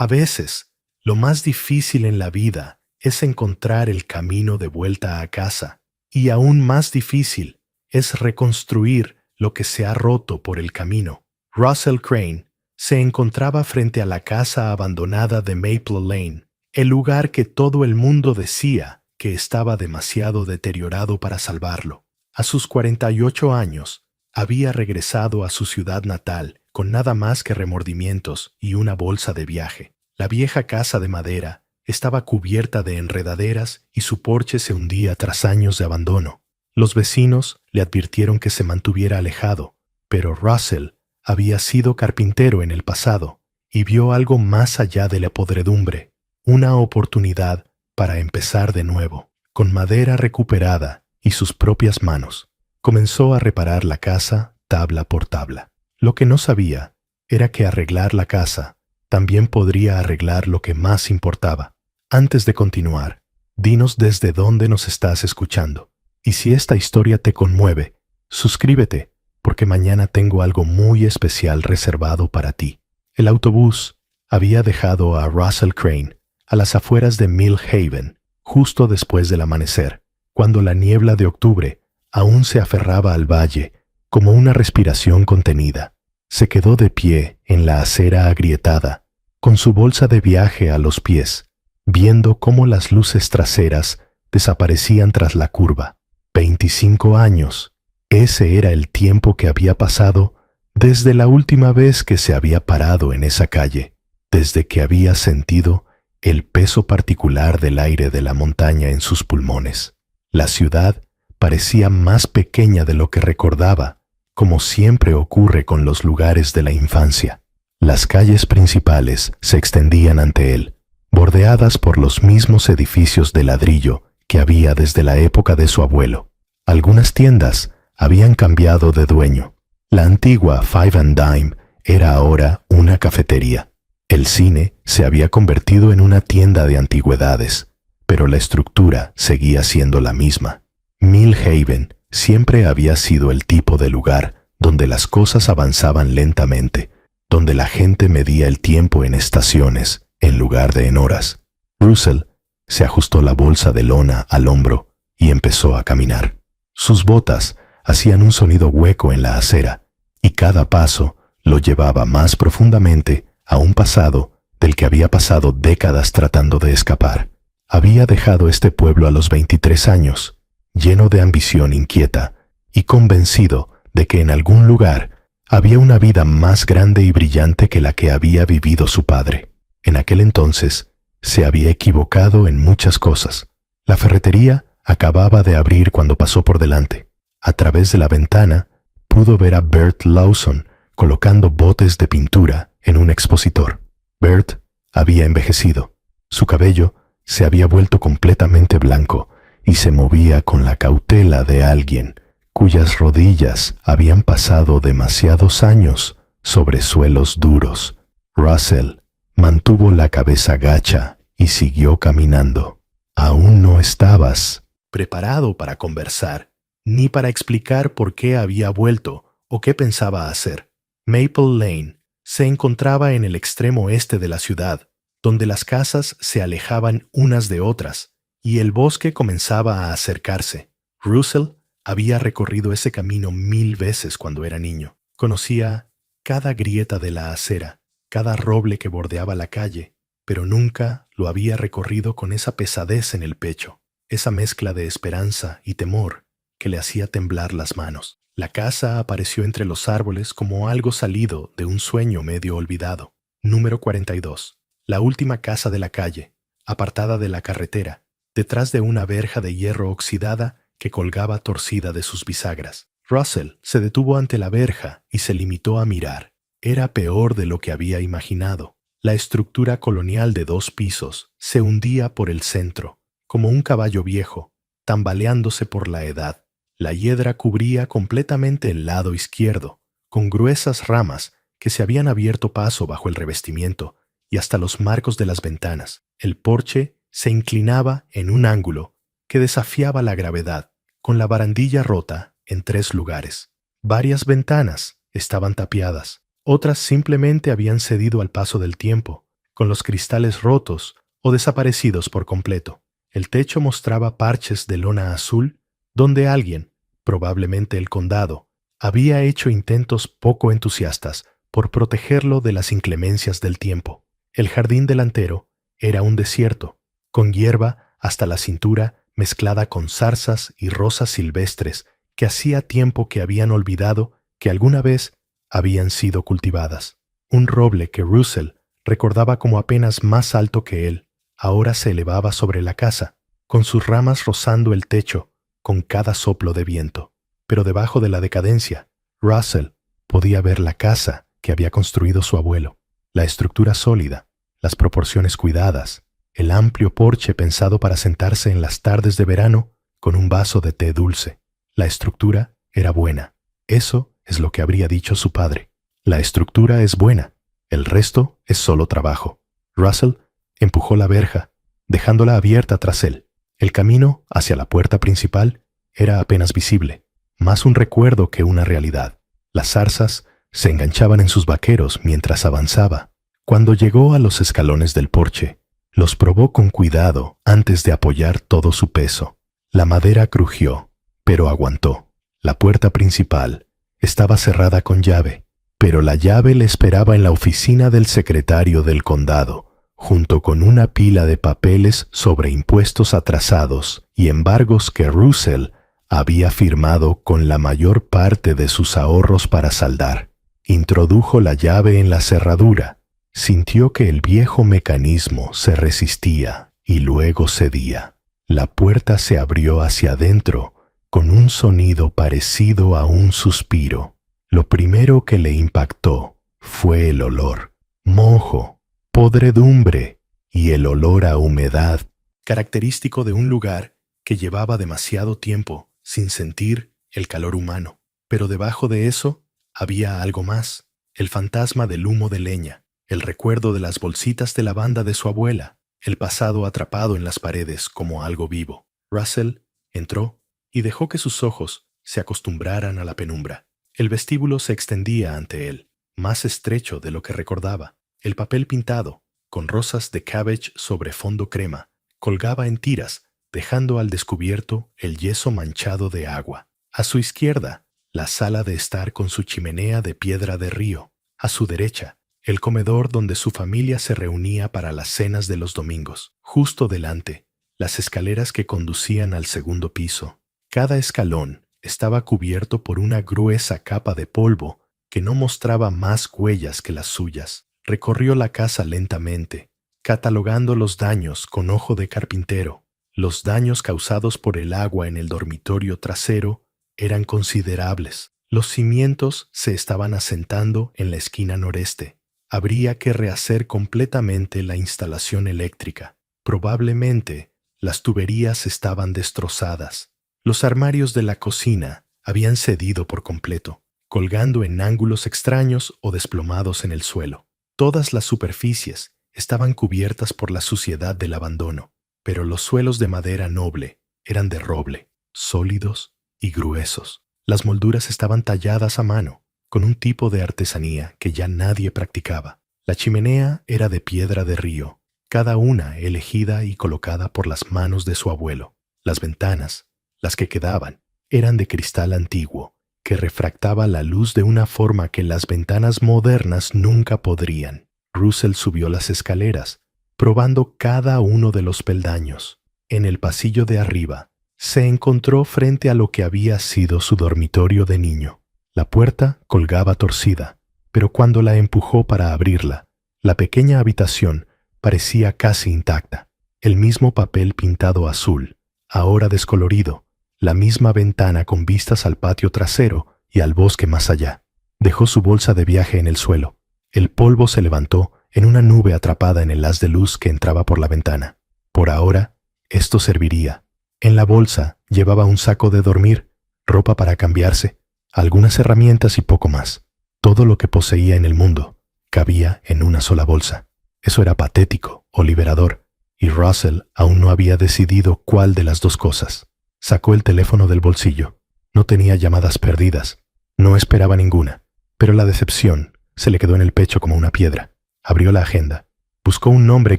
A veces, lo más difícil en la vida es encontrar el camino de vuelta a casa, y aún más difícil es reconstruir lo que se ha roto por el camino. Russell Crane se encontraba frente a la casa abandonada de Maple Lane, el lugar que todo el mundo decía que estaba demasiado deteriorado para salvarlo. A sus 48 años, había regresado a su ciudad natal con nada más que remordimientos y una bolsa de viaje. La vieja casa de madera estaba cubierta de enredaderas y su porche se hundía tras años de abandono. Los vecinos le advirtieron que se mantuviera alejado, pero Russell había sido carpintero en el pasado y vio algo más allá de la podredumbre, una oportunidad para empezar de nuevo. Con madera recuperada y sus propias manos, comenzó a reparar la casa tabla por tabla. Lo que no sabía era que arreglar la casa también podría arreglar lo que más importaba. Antes de continuar, dinos desde dónde nos estás escuchando. Y si esta historia te conmueve, suscríbete, porque mañana tengo algo muy especial reservado para ti. El autobús había dejado a Russell Crane a las afueras de Mill Haven, justo después del amanecer, cuando la niebla de octubre aún se aferraba al valle como una respiración contenida. Se quedó de pie en la acera agrietada, con su bolsa de viaje a los pies, viendo cómo las luces traseras desaparecían tras la curva. 25 años. Ese era el tiempo que había pasado desde la última vez que se había parado en esa calle, desde que había sentido el peso particular del aire de la montaña en sus pulmones. La ciudad parecía más pequeña de lo que recordaba, como siempre ocurre con los lugares de la infancia. Las calles principales se extendían ante él, bordeadas por los mismos edificios de ladrillo que había desde la época de su abuelo. Algunas tiendas habían cambiado de dueño. La antigua Five and Dime era ahora una cafetería. El cine se había convertido en una tienda de antigüedades, pero la estructura seguía siendo la misma. Mill Haven siempre había sido el tipo de lugar donde las cosas avanzaban lentamente, donde la gente medía el tiempo en estaciones en lugar de en horas. Russell se ajustó la bolsa de lona al hombro y empezó a caminar. Sus botas hacían un sonido hueco en la acera, y cada paso lo llevaba más profundamente a un pasado del que había pasado décadas tratando de escapar. Había dejado este pueblo a los 23 años, lleno de ambición inquieta y convencido de que en algún lugar había una vida más grande y brillante que la que había vivido su padre. En aquel entonces se había equivocado en muchas cosas. La ferretería acababa de abrir cuando pasó por delante. A través de la ventana pudo ver a Bert Lawson colocando botes de pintura en un expositor. Bert había envejecido. Su cabello se había vuelto completamente blanco y se movía con la cautela de alguien cuyas rodillas habían pasado demasiados años sobre suelos duros. Russell mantuvo la cabeza gacha y siguió caminando. Aún no estabas preparado para conversar, ni para explicar por qué había vuelto o qué pensaba hacer. Maple Lane se encontraba en el extremo este de la ciudad, donde las casas se alejaban unas de otras y el bosque comenzaba a acercarse. Russell había recorrido ese camino 1000 veces cuando era niño. Conocía cada grieta de la acera, cada roble que bordeaba la calle, pero nunca lo había recorrido con esa pesadez en el pecho, esa mezcla de esperanza y temor que le hacía temblar las manos. La casa apareció entre los árboles como algo salido de un sueño medio olvidado. Número 42. La última casa de la calle, apartada de la carretera, detrás de una verja de hierro oxidada que colgaba torcida de sus bisagras. Russell se detuvo ante la verja y se limitó a mirar. Era peor de lo que había imaginado. La estructura colonial de 2 pisos se hundía por el centro, como un caballo viejo, tambaleándose por la edad. La hiedra cubría completamente el lado izquierdo, con gruesas ramas que se habían abierto paso bajo el revestimiento y hasta los marcos de las ventanas. El porche se inclinaba en un ángulo que desafiaba la gravedad, con la barandilla rota en 3 lugares. Varias ventanas estaban tapiadas, otras simplemente habían cedido al paso del tiempo, con los cristales rotos o desaparecidos por completo. El techo mostraba parches de lona azul donde alguien, probablemente el condado, había hecho intentos poco entusiastas por protegerlo de las inclemencias del tiempo. El jardín delantero era un desierto, con hierba hasta la cintura mezclada con zarzas y rosas silvestres que hacía tiempo que habían olvidado que alguna vez habían sido cultivadas. Un roble que Russell recordaba como apenas más alto que él, ahora se elevaba sobre la casa, con sus ramas rozando el techo con cada soplo de viento. Pero debajo de la decadencia, Russell podía ver la casa que había construido su abuelo, la estructura sólida, las proporciones cuidadas, el amplio porche pensado para sentarse en las tardes de verano con un vaso de té dulce. La estructura era buena. Eso es lo que habría dicho su padre. La estructura es buena. El resto es solo trabajo. Russell empujó la verja, dejándola abierta tras él. El camino hacia la puerta principal era apenas visible, más un recuerdo que una realidad. Las zarzas se enganchaban en sus vaqueros mientras avanzaba. Cuando llegó a los escalones del porche, los probó con cuidado antes de apoyar todo su peso. La madera crujió, pero aguantó. La puerta principal estaba cerrada con llave, pero la llave le esperaba en la oficina del secretario del condado, junto con una pila de papeles sobre impuestos atrasados y embargos que Russell había firmado con la mayor parte de sus ahorros para saldar. Introdujo la llave en la cerradura. Sintió que el viejo mecanismo se resistía y luego cedía. La puerta se abrió hacia adentro con un sonido parecido a un suspiro. Lo primero que le impactó fue el olor. Moho, podredumbre y el olor a humedad, característico de un lugar que llevaba demasiado tiempo sin sentir el calor humano. Pero debajo de eso había algo más: el fantasma del humo de leña, el recuerdo de las bolsitas de lavanda de su abuela, el pasado atrapado en las paredes como algo vivo. Russell entró y dejó que sus ojos se acostumbraran a la penumbra. El vestíbulo se extendía ante él, más estrecho de lo que recordaba. El papel pintado, con rosas de cabbage sobre fondo crema, colgaba en tiras, dejando al descubierto el yeso manchado de agua. A su izquierda, la sala de estar con su chimenea de piedra de río. A su derecha, el comedor donde su familia se reunía para las cenas de los domingos. Justo delante, las escaleras que conducían al segundo piso. Cada escalón estaba cubierto por una gruesa capa de polvo que no mostraba más huellas que las suyas. Recorrió la casa lentamente, catalogando los daños con ojo de carpintero. Los daños causados por el agua en el dormitorio trasero eran considerables. Los cimientos se estaban asentando en la esquina noreste. Habría que rehacer completamente la instalación eléctrica. Probablemente las tuberías estaban destrozadas. Los armarios de la cocina habían cedido por completo, colgando en ángulos extraños o desplomados en el suelo. Todas las superficies estaban cubiertas por la suciedad del abandono, pero los suelos de madera noble eran de roble, sólidos y gruesos. Las molduras estaban talladas a mano, con un tipo de artesanía que ya nadie practicaba. La chimenea era de piedra de río, cada una elegida y colocada por las manos de su abuelo. Las ventanas, las que quedaban, eran de cristal antiguo, que refractaba la luz de una forma que las ventanas modernas nunca podrían. Russell subió las escaleras, probando cada uno de los peldaños. En el pasillo de arriba, se encontró frente a lo que había sido su dormitorio de niño. La puerta colgaba torcida, pero cuando la empujó para abrirla, la pequeña habitación parecía casi intacta. El mismo papel pintado azul, ahora descolorido, la misma ventana con vistas al patio trasero y al bosque más allá. Dejó su bolsa de viaje en el suelo. El polvo se levantó en una nube atrapada en el haz de luz que entraba por la ventana. Por ahora, esto serviría. En la bolsa llevaba un saco de dormir, ropa para cambiarse, algunas herramientas y poco más. Todo lo que poseía en el mundo cabía en una sola bolsa. Eso era patético o liberador, y Russell aún no había decidido cuál de las dos cosas. Sacó el teléfono del bolsillo. No tenía llamadas perdidas. No esperaba ninguna, pero la decepción se le quedó en el pecho como una piedra. Abrió la agenda. Buscó un nombre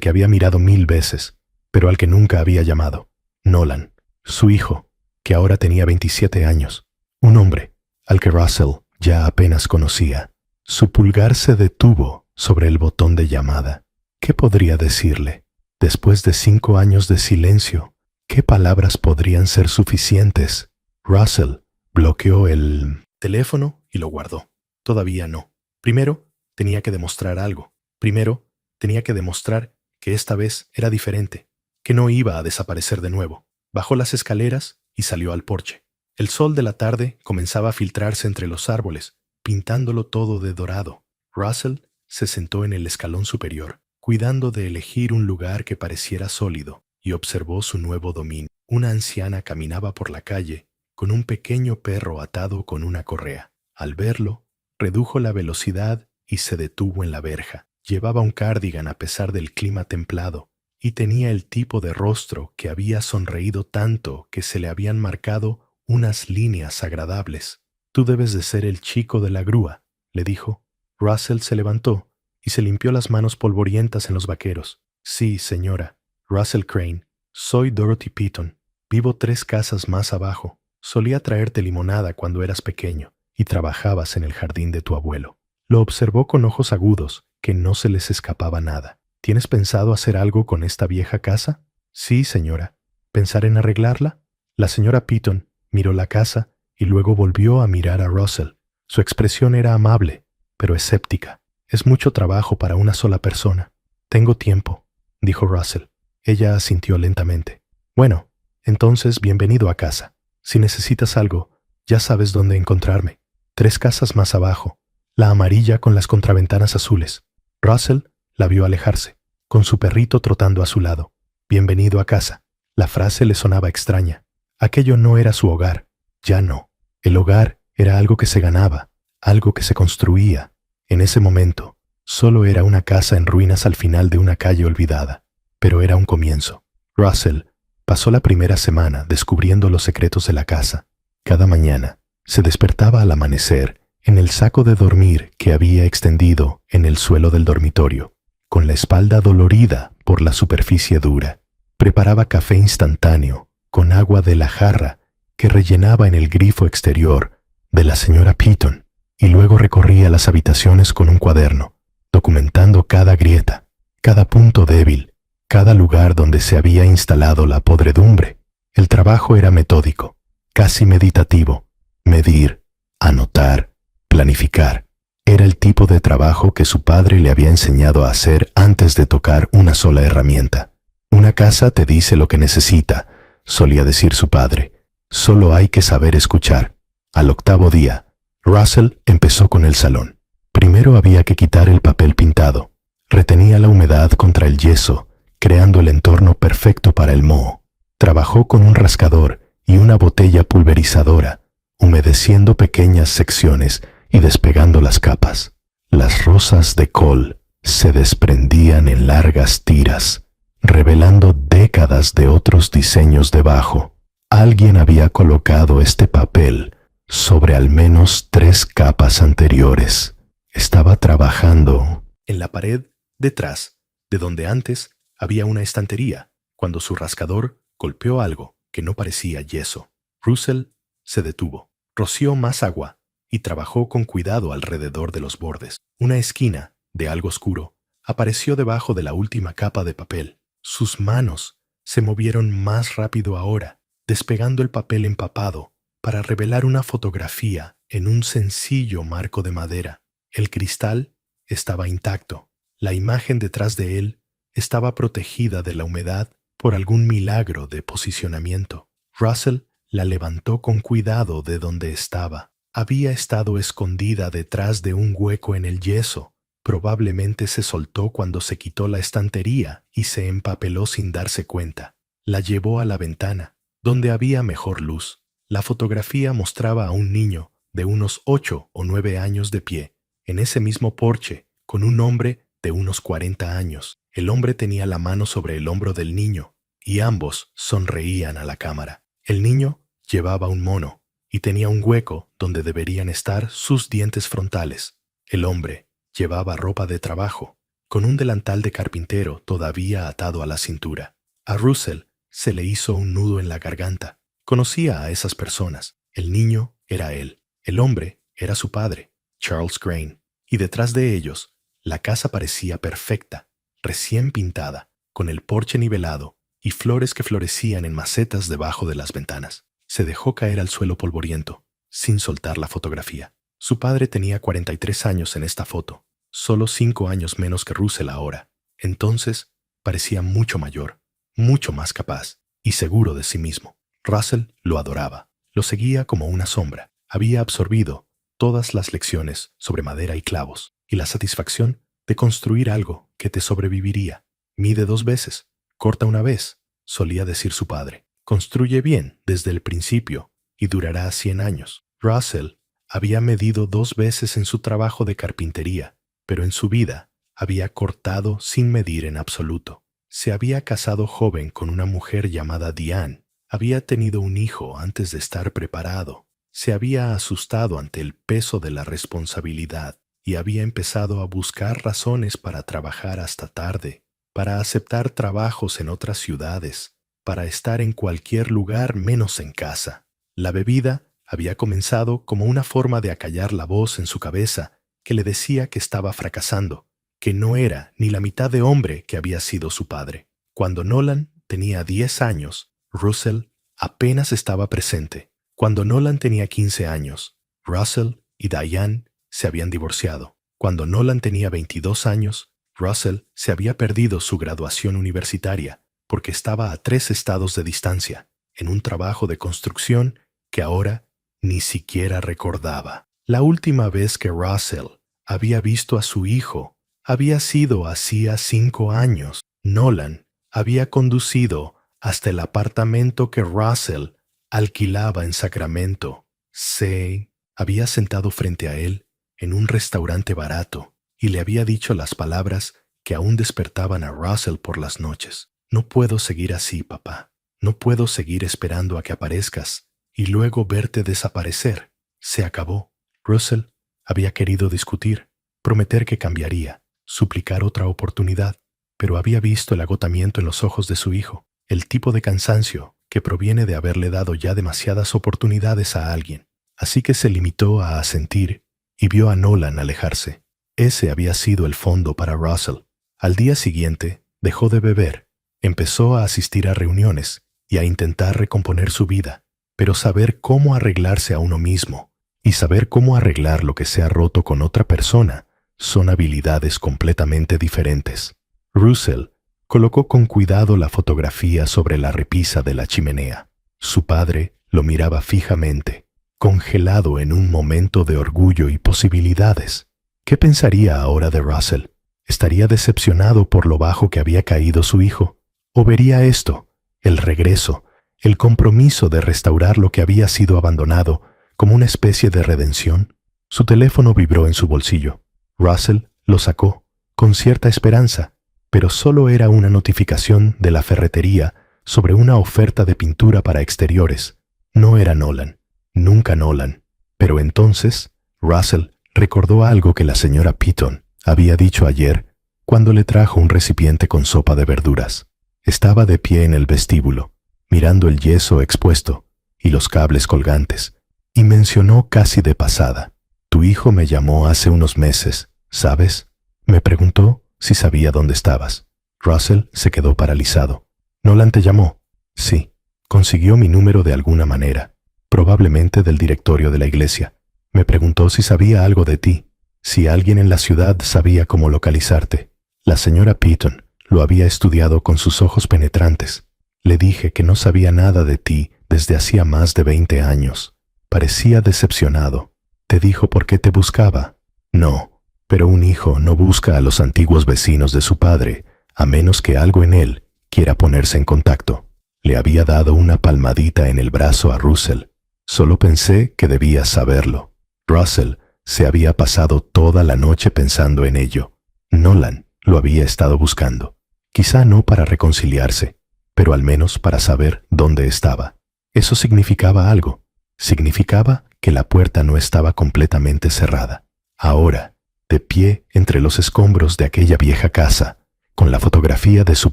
que había mirado 1000 veces, pero al que nunca había llamado. Nolan, su hijo, que ahora tenía 27 años. Un hombre al que Russell ya apenas conocía. Su pulgar se detuvo sobre el botón de llamada. ¿Qué podría decirle? Después de 5 años de silencio, ¿qué palabras podrían ser suficientes? Russell bloqueó el teléfono y lo guardó. Todavía no. Primero, tenía que demostrar algo. Primero, tenía que demostrar que esta vez era diferente, que no iba a desaparecer de nuevo. Bajó las escaleras y salió al porche. El sol de la tarde comenzaba a filtrarse entre los árboles, pintándolo todo de dorado. Russell se sentó en el escalón superior, cuidando de elegir un lugar que pareciera sólido, y observó su nuevo dominio. Una anciana caminaba por la calle con un pequeño perro atado con una correa. Al verlo, redujo la velocidad y se detuvo en la verja. Llevaba un cardigan a pesar del clima templado, y tenía el tipo de rostro que había sonreído tanto que se le habían marcado unas líneas agradables. «Tú debes de ser el chico de la grúa», le dijo. Russell se levantó y se limpió las manos polvorientas en los vaqueros. «Sí, señora. Russell Crane. Soy Dorothy Peaton. Vivo 3 casas más abajo. Solía traerte limonada cuando eras pequeño y trabajabas en el jardín de tu abuelo». Lo observó con ojos agudos, que no se les escapaba nada. «¿Tienes pensado hacer algo con esta vieja casa?» «Sí, señora». «¿Pensar en arreglarla?» La señora Peaton miró la casa y luego volvió a mirar a Russell. Su expresión era amable, pero escéptica. «Es mucho trabajo para una sola persona». «Tengo tiempo», dijo Russell. Ella asintió lentamente. «Bueno, entonces bienvenido a casa. Si necesitas algo, ya sabes dónde encontrarme. 3 casas más abajo, la amarilla con las contraventanas azules». Russell la vio alejarse, con su perrito trotando a su lado. «Bienvenido a casa». La frase le sonaba extraña. Aquello no era su hogar. Ya no. El hogar era algo que se ganaba, algo que se construía. En ese momento, solo era una casa en ruinas al final de una calle olvidada. Pero era un comienzo. Russell pasó la primera semana descubriendo los secretos de la casa. Cada mañana se despertaba al amanecer en el saco de dormir que había extendido en el suelo del dormitorio, con la espalda dolorida por la superficie dura. Preparaba café instantáneo con agua de la jarra que rellenaba en el grifo exterior de la señora Peaton, y luego recorría las habitaciones con un cuaderno, documentando cada grieta, cada punto débil, cada lugar donde se había instalado la podredumbre. El trabajo era metódico, casi meditativo. Medir, anotar, planificar. Era el tipo de trabajo que su padre le había enseñado a hacer antes de tocar una sola herramienta. «Una casa te dice lo que necesita», solía decir su padre. «Solo hay que saber escuchar». Al 8º día, Russell empezó con el salón. Primero había que quitar el papel pintado. Retenía la humedad contra el yeso, creando el entorno perfecto para el moho. Trabajó con un rascador y una botella pulverizadora, humedeciendo pequeñas secciones y despegando las capas. Las rosas de col se desprendían en largas tiras, revelando décadas de otros diseños debajo. Alguien había colocado este papel sobre al menos 3 capas anteriores. Estaba trabajando en la pared detrás, de donde antes había una estantería, cuando su rascador golpeó algo que no parecía yeso. Russell se detuvo, roció más agua y trabajó con cuidado alrededor de los bordes. Una esquina, de algo oscuro, apareció debajo de la última capa de papel. Sus manos se movieron más rápido ahora, despegando el papel empapado para revelar una fotografía en un sencillo marco de madera. El cristal estaba intacto. La imagen detrás de él estaba protegida de la humedad por algún milagro de posicionamiento. Russell la levantó con cuidado de donde estaba. Había estado escondida detrás de un hueco en el yeso. Probablemente se soltó cuando se quitó la estantería y se empapeló sin darse cuenta. La llevó a la ventana, donde había mejor luz. La fotografía mostraba a un niño de unos 8 o 9 años de pie, en ese mismo porche, con un hombre de unos 40 años. El hombre tenía la mano sobre el hombro del niño, y ambos sonreían a la cámara. El niño llevaba un mono, y tenía un hueco donde deberían estar sus dientes frontales. El hombre llevaba ropa de trabajo, con un delantal de carpintero todavía atado a la cintura. A Russell se le hizo un nudo en la garganta. Conocía a esas personas. El niño era él. El hombre era su padre, Charles Crane. Y detrás de ellos, la casa parecía perfecta, recién pintada, con el porche nivelado y flores que florecían en macetas debajo de las ventanas. Se dejó caer al suelo polvoriento, sin soltar la fotografía. Su padre tenía 43 años en esta foto, solo 5 años menos que Russell ahora. Entonces, parecía mucho mayor, mucho más capaz y seguro de sí mismo. Russell lo adoraba, lo seguía como una sombra. Había absorbido todas las lecciones sobre madera y clavos y la satisfacción de construir algo que te sobreviviría. Mide 2 veces, corta una vez, solía decir su padre. Construye bien desde el principio y durará 100 años. Russell había medido 2 veces en su trabajo de carpintería, pero en su vida había cortado sin medir en absoluto. Se había casado joven con una mujer llamada Diane. Había tenido un hijo antes de estar preparado. Se había asustado ante el peso de la responsabilidad y había empezado a buscar razones para trabajar hasta tarde, para aceptar trabajos en otras ciudades, para estar en cualquier lugar menos en casa. La bebida había comenzado como una forma de acallar la voz en su cabeza que le decía que estaba fracasando, que no era ni la mitad de hombre que había sido su padre. Cuando Nolan tenía 10 años, Russell apenas estaba presente. Cuando Nolan tenía 15 años, Russell y Diane se habían divorciado. Cuando Nolan tenía 22 años, Russell se había perdido su graduación universitaria porque estaba a 3 estados de distancia, en un trabajo de construcción que ahora ni siquiera recordaba. La última vez que Russell había visto a su hijo había sido hacía 5 años. Nolan había conducido hasta el apartamento que Russell alquilaba en Sacramento. Se había sentado frente a él en un restaurante barato y le había dicho las palabras que aún despertaban a Russell por las noches. No puedo seguir así, papá. No puedo seguir esperando a que aparezcas y luego verte desaparecer. Se acabó. Russell había querido discutir, prometer que cambiaría, suplicar otra oportunidad, pero había visto el agotamiento en los ojos de su hijo, el tipo de cansancio que proviene de haberle dado ya demasiadas oportunidades a alguien. Así que se limitó a asentir y vio a Nolan alejarse. Ese había sido el fondo para Russell. Al día siguiente, dejó de beber, empezó a asistir a reuniones y a intentar recomponer su vida, pero saber cómo arreglarse a uno mismo y saber cómo arreglar lo que se ha roto con otra persona son habilidades completamente diferentes. Russell colocó con cuidado la fotografía sobre la repisa de la chimenea. Su padre lo miraba fijamente, congelado en un momento de orgullo y posibilidades. ¿Qué pensaría ahora de Russell? ¿Estaría decepcionado por lo bajo que había caído su hijo? ¿O vería esto, el regreso, el compromiso de restaurar lo que había sido abandonado, como una especie de redención? Su teléfono vibró en su bolsillo. Russell lo sacó, con cierta esperanza, pero solo era una notificación de la ferretería sobre una oferta de pintura para exteriores. No era Nolan, nunca Nolan. Pero entonces, Russell recordó algo que la señora Piton había dicho ayer cuando le trajo un recipiente con sopa de verduras. Estaba de pie en el vestíbulo, mirando el yeso expuesto y los cables colgantes, y mencionó casi de pasada: «Tu hijo me llamó hace unos meses, ¿sabes? Me preguntó si sabía dónde estabas». Russell se quedó paralizado. «¿Nolan te llamó?» «Sí. Consiguió mi número de alguna manera, probablemente del directorio de la iglesia. Me preguntó si sabía algo de ti, si alguien en la ciudad sabía cómo localizarte». La señora Piton lo había estudiado con sus ojos penetrantes. «Le dije que no sabía nada de ti desde hacía más de 20 años. Parecía decepcionado. ¿Te dijo por qué te buscaba?» «No, pero un hijo no busca a los antiguos vecinos de su padre, a menos que algo en él quiera ponerse en contacto». Le había dado una palmadita en el brazo a Russell. «Solo pensé que debías saberlo». Russell se había pasado toda la noche pensando en ello. Nolan lo había estado buscando. Quizá no para reconciliarse, pero al menos para saber dónde estaba. Eso significaba algo. Significaba que la puerta no estaba completamente cerrada. Ahora de pie entre los escombros de aquella vieja casa, con la fotografía de su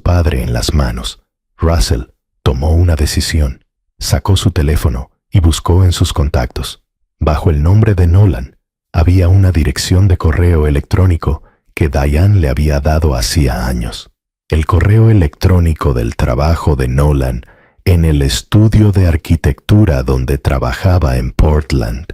padre en las manos. Russell tomó una decisión. Sacó su teléfono y buscó en sus contactos. Bajo el nombre de Nolan, había una dirección de correo electrónico que Diane le había dado hacía años. El correo electrónico del trabajo de Nolan en el estudio de arquitectura donde trabajaba en Portland.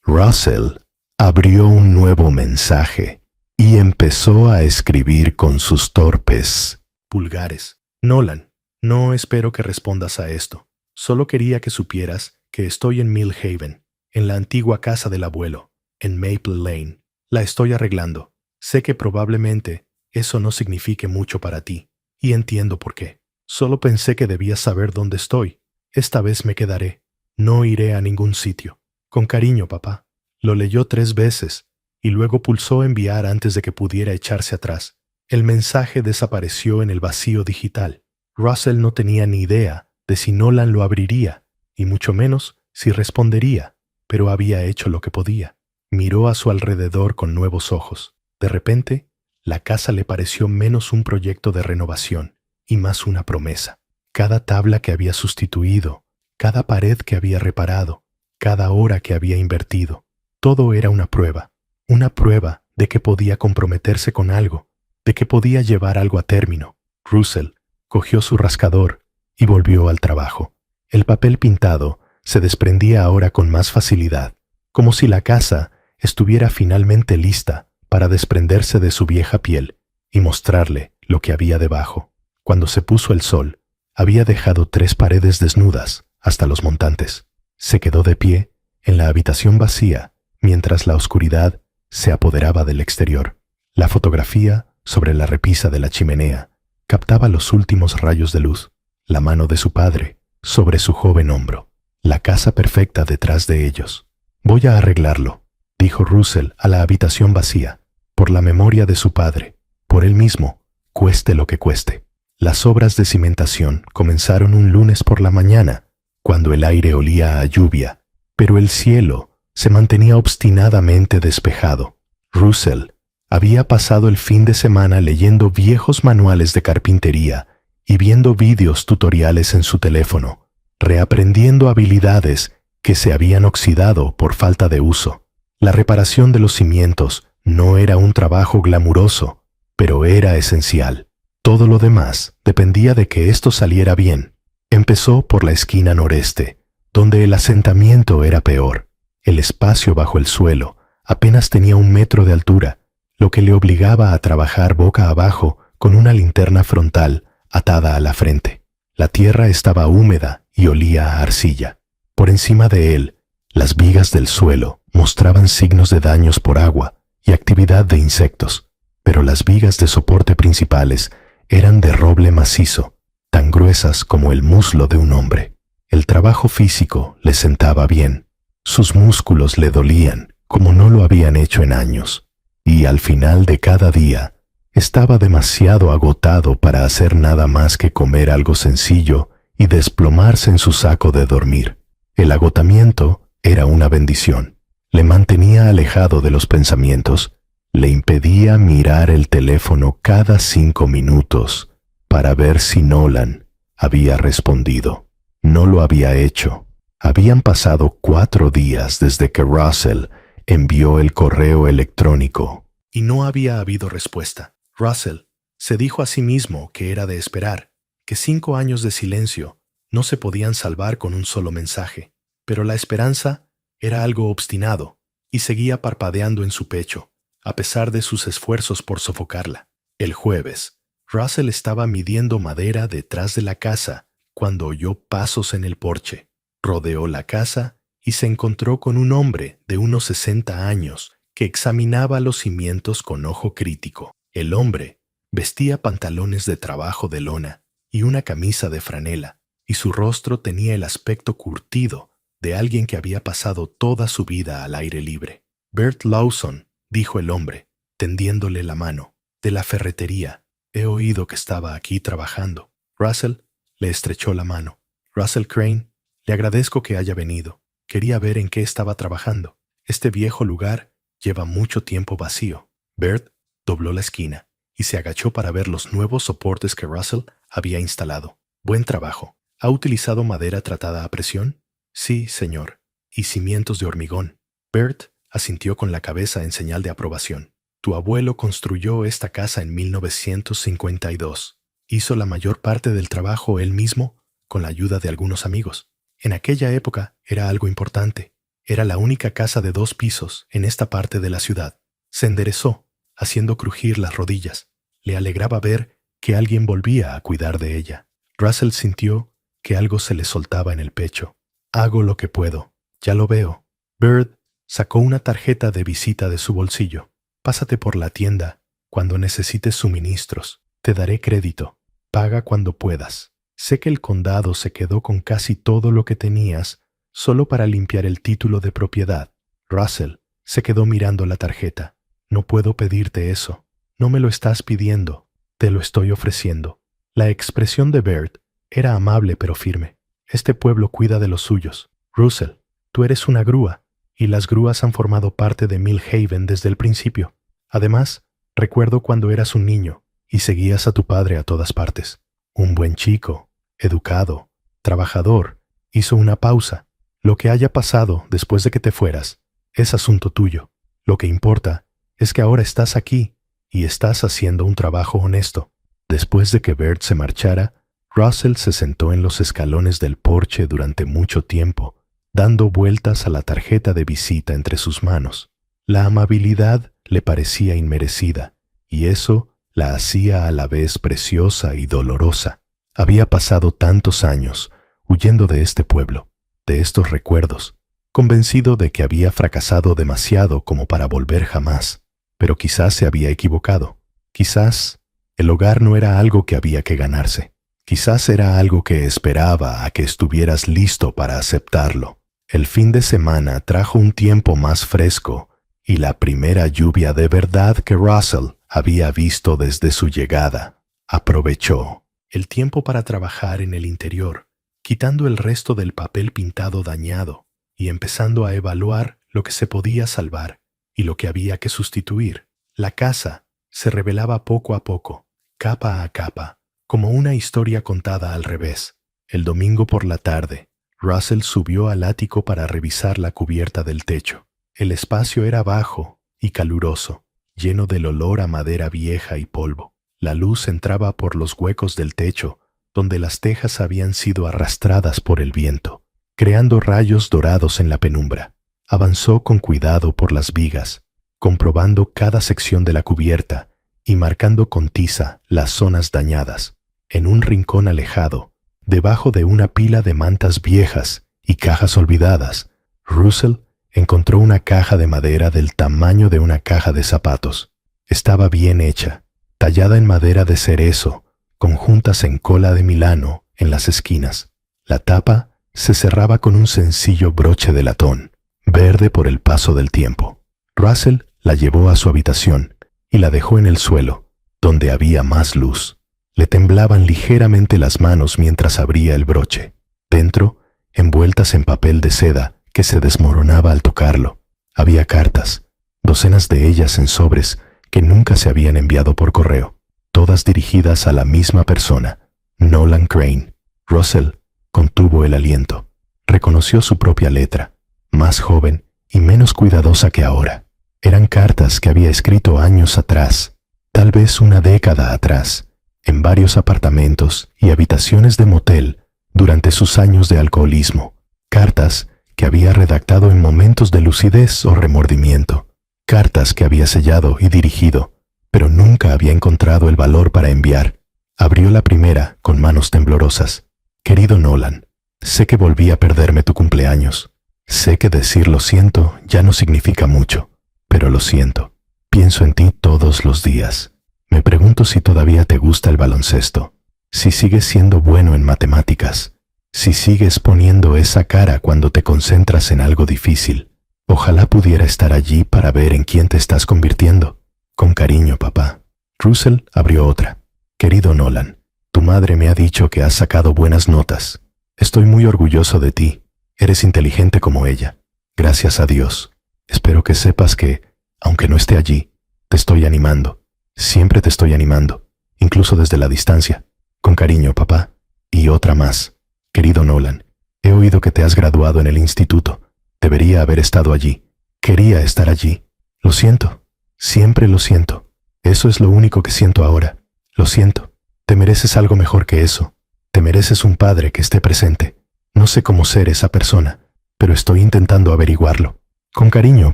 Russell abrió un nuevo mensaje y empezó a escribir con sus torpes pulgares. Nolan, no espero que respondas a esto. Solo quería que supieras que estoy en Mill Haven, en la antigua casa del abuelo, en Maple Lane. La estoy arreglando. Sé que probablemente eso no signifique mucho para ti, y entiendo por qué. Solo pensé que debías saber dónde estoy. Esta vez me quedaré. No iré a ningún sitio. Con cariño, papá. Lo leyó 3 veces, y luego pulsó enviar antes de que pudiera echarse atrás. El mensaje desapareció en el vacío digital. Russell no tenía ni idea de si Nolan lo abriría, y mucho menos si respondería, pero había hecho lo que podía. Miró a su alrededor con nuevos ojos. De repente, la casa le pareció menos un proyecto de renovación y más una promesa. Cada tabla que había sustituido, cada pared que había reparado, cada hora que había invertido, todo era una prueba de que podía comprometerse con algo, de que podía llevar algo a término. Russell cogió su rascador y volvió al trabajo. El papel pintado se desprendía ahora con más facilidad, como si la casa estuviera finalmente lista para desprenderse de su vieja piel y mostrarle lo que había debajo. Cuando se puso el sol, había dejado 3 paredes desnudas hasta los montantes. Se quedó de pie en la habitación vacía mientras la oscuridad se apoderaba del exterior. La fotografía sobre la repisa de la chimenea captaba los últimos rayos de luz, la mano de su padre sobre su joven hombro, la casa perfecta detrás de ellos. «Voy a arreglarlo», dijo Russell a la habitación vacía, «por la memoria de su padre, por él mismo, cueste lo que cueste». Las obras de cimentación comenzaron un lunes por la mañana, cuando el aire olía a lluvia, pero el cielo se mantenía obstinadamente despejado. Russell había pasado el fin de semana leyendo viejos manuales de carpintería y viendo vídeos tutoriales en su teléfono, reaprendiendo habilidades que se habían oxidado por falta de uso. La reparación de los cimientos no era un trabajo glamuroso, pero era esencial. Todo lo demás dependía de que esto saliera bien. Empezó por la esquina noreste, donde el asentamiento era peor. El espacio bajo el suelo apenas tenía 1 metro de altura, lo que le obligaba a trabajar boca abajo con una linterna frontal atada a la frente. La tierra estaba húmeda y olía a arcilla. Por encima de él, las vigas del suelo mostraban signos de daños por agua y actividad de insectos, pero las vigas de soporte principales eran de roble macizo, tan gruesas como el muslo de un hombre. El trabajo físico le sentaba bien. Sus músculos le dolían como no lo habían hecho en años, y al final de cada día estaba demasiado agotado para hacer nada más que comer algo sencillo y desplomarse en su saco de dormir. El agotamiento era una bendición. Le mantenía alejado de los pensamientos. Le impedía mirar el teléfono cada 5 minutos para ver si Nolan había respondido. No lo había hecho. Habían pasado 4 días desde que Russell envió el correo electrónico y no había habido respuesta. Russell se dijo a sí mismo que era de esperar, que 5 años de silencio no se podían salvar con un solo mensaje, pero la esperanza era algo obstinado y seguía parpadeando en su pecho, a pesar de sus esfuerzos por sofocarla. El jueves, Russell estaba midiendo madera detrás de la casa cuando oyó pasos en el porche. Rodeó la casa y se encontró con un hombre de unos 60 años que examinaba los cimientos con ojo crítico. El hombre vestía pantalones de trabajo de lona y una camisa de franela, y su rostro tenía el aspecto curtido de alguien que había pasado toda su vida al aire libre. «Bert Lawson», dijo el hombre, tendiéndole la mano, «de la ferretería. He oído que estaba aquí trabajando». Russell le estrechó la mano. «Russell Crane, le agradezco que haya venido. Quería ver en qué estaba trabajando. Este viejo lugar lleva mucho tiempo vacío». Bert dobló la esquina y se agachó para ver los nuevos soportes que Russell había instalado. Buen trabajo. ¿Ha utilizado madera tratada a presión? Sí, señor. ¿Y cimientos de hormigón? Bert asintió con la cabeza en señal de aprobación. Tu abuelo construyó esta casa en 1952. Hizo la mayor parte del trabajo él mismo con la ayuda de algunos amigos. En aquella época era algo importante. Era la única casa de 2 pisos en esta parte de la ciudad. Se enderezó, haciendo crujir las rodillas. Le alegraba ver que alguien volvía a cuidar de ella. Russell sintió que algo se le soltaba en el pecho. Hago lo que puedo. Ya lo veo. Bert sacó una tarjeta de visita de su bolsillo. Pásate por la tienda cuando necesites suministros. Te daré crédito. Paga cuando puedas. Sé que el condado se quedó con casi todo lo que tenías solo para limpiar el título de propiedad. Russell se quedó mirando la tarjeta. No puedo pedirte eso. No me lo estás pidiendo. Te lo estoy ofreciendo. La expresión de Bert era amable pero firme. Este pueblo cuida de los suyos. Russell, tú eres una grúa, y las grúas han formado parte de Mill Haven desde el principio. Además, recuerdo cuando eras un niño y seguías a tu padre a todas partes. Un buen chico, educado, trabajador. Hizo una pausa. Lo que haya pasado después de que te fueras es asunto tuyo. Lo que importa es que ahora estás aquí y estás haciendo un trabajo honesto. Después de que Bert se marchara, Russell se sentó en los escalones del porche durante mucho tiempo, dando vueltas a la tarjeta de visita entre sus manos. La amabilidad le parecía inmerecida, y eso la hacía a la vez preciosa y dolorosa. Había pasado tantos años huyendo de este pueblo, de estos recuerdos, convencido de que había fracasado demasiado como para volver jamás, pero quizás se había equivocado. Quizás el hogar no era algo que había que ganarse. Quizás era algo que esperaba a que estuvieras listo para aceptarlo. El fin de semana trajo un tiempo más fresco y la primera lluvia de verdad que Russell había visto desde su llegada. Aprovechó el tiempo para trabajar en el interior, quitando el resto del papel pintado dañado y empezando a evaluar lo que se podía salvar y lo que había que sustituir. La casa se revelaba poco a poco, capa a capa, como una historia contada al revés. El domingo por la tarde, Russell subió al ático para revisar la cubierta del techo. El espacio era bajo y caluroso, lleno del olor a madera vieja y polvo. La luz entraba por los huecos del techo, donde las tejas habían sido arrastradas por el viento, creando rayos dorados en la penumbra. Avanzó con cuidado por las vigas, comprobando cada sección de la cubierta y marcando con tiza las zonas dañadas. En un rincón alejado, debajo de una pila de mantas viejas y cajas olvidadas, Russell encontró una caja de madera del tamaño de una caja de zapatos. Estaba bien hecha, tallada en madera de cerezo, con juntas en cola de Milano en las esquinas. La tapa se cerraba con un sencillo broche de latón, verde por el paso del tiempo. Russell la llevó a su habitación y la dejó en el suelo, donde había más luz. Le temblaban ligeramente las manos mientras abría el broche. Dentro, envueltas en papel de seda que se desmoronaba al tocarlo, había cartas, docenas de ellas en sobres que nunca se habían enviado por correo, todas dirigidas a la misma persona, Nolan Crane. Russell contuvo el aliento. Reconoció su propia letra, más joven y menos cuidadosa que ahora. Eran cartas que había escrito años atrás, tal vez una década atrás, en varios apartamentos y habitaciones de motel durante sus años de alcoholismo. Cartas que había redactado en momentos de lucidez o remordimiento. Cartas que había sellado y dirigido, pero nunca había encontrado el valor para enviar. Abrió la primera con manos temblorosas. Querido Nolan, sé que volví a perderme tu cumpleaños. Sé que decir lo siento ya no significa mucho, pero lo siento. Pienso en ti todos los días. Me pregunto si todavía te gusta el baloncesto, si sigues siendo bueno en matemáticas, si sigues poniendo esa cara cuando te concentras en algo difícil. Ojalá pudiera estar allí para ver en quién te estás convirtiendo. Con cariño, papá. Russell abrió otra. Querido Nolan, tu madre me ha dicho que has sacado buenas notas. Estoy muy orgulloso de ti. Eres inteligente como ella. Gracias a Dios. Espero que sepas que, aunque no esté allí, Te estoy animando. Siempre te estoy animando, incluso desde la distancia. Con cariño, papá. Y otra más. Querido Nolan, he oído que te has graduado en el instituto. Debería haber estado allí. Quería estar allí. Lo siento. Siempre lo siento. Eso es lo único que siento ahora. Lo siento. Te mereces algo mejor que eso. Te mereces un padre que esté presente. No sé cómo ser esa persona, pero estoy intentando averiguarlo. Con cariño,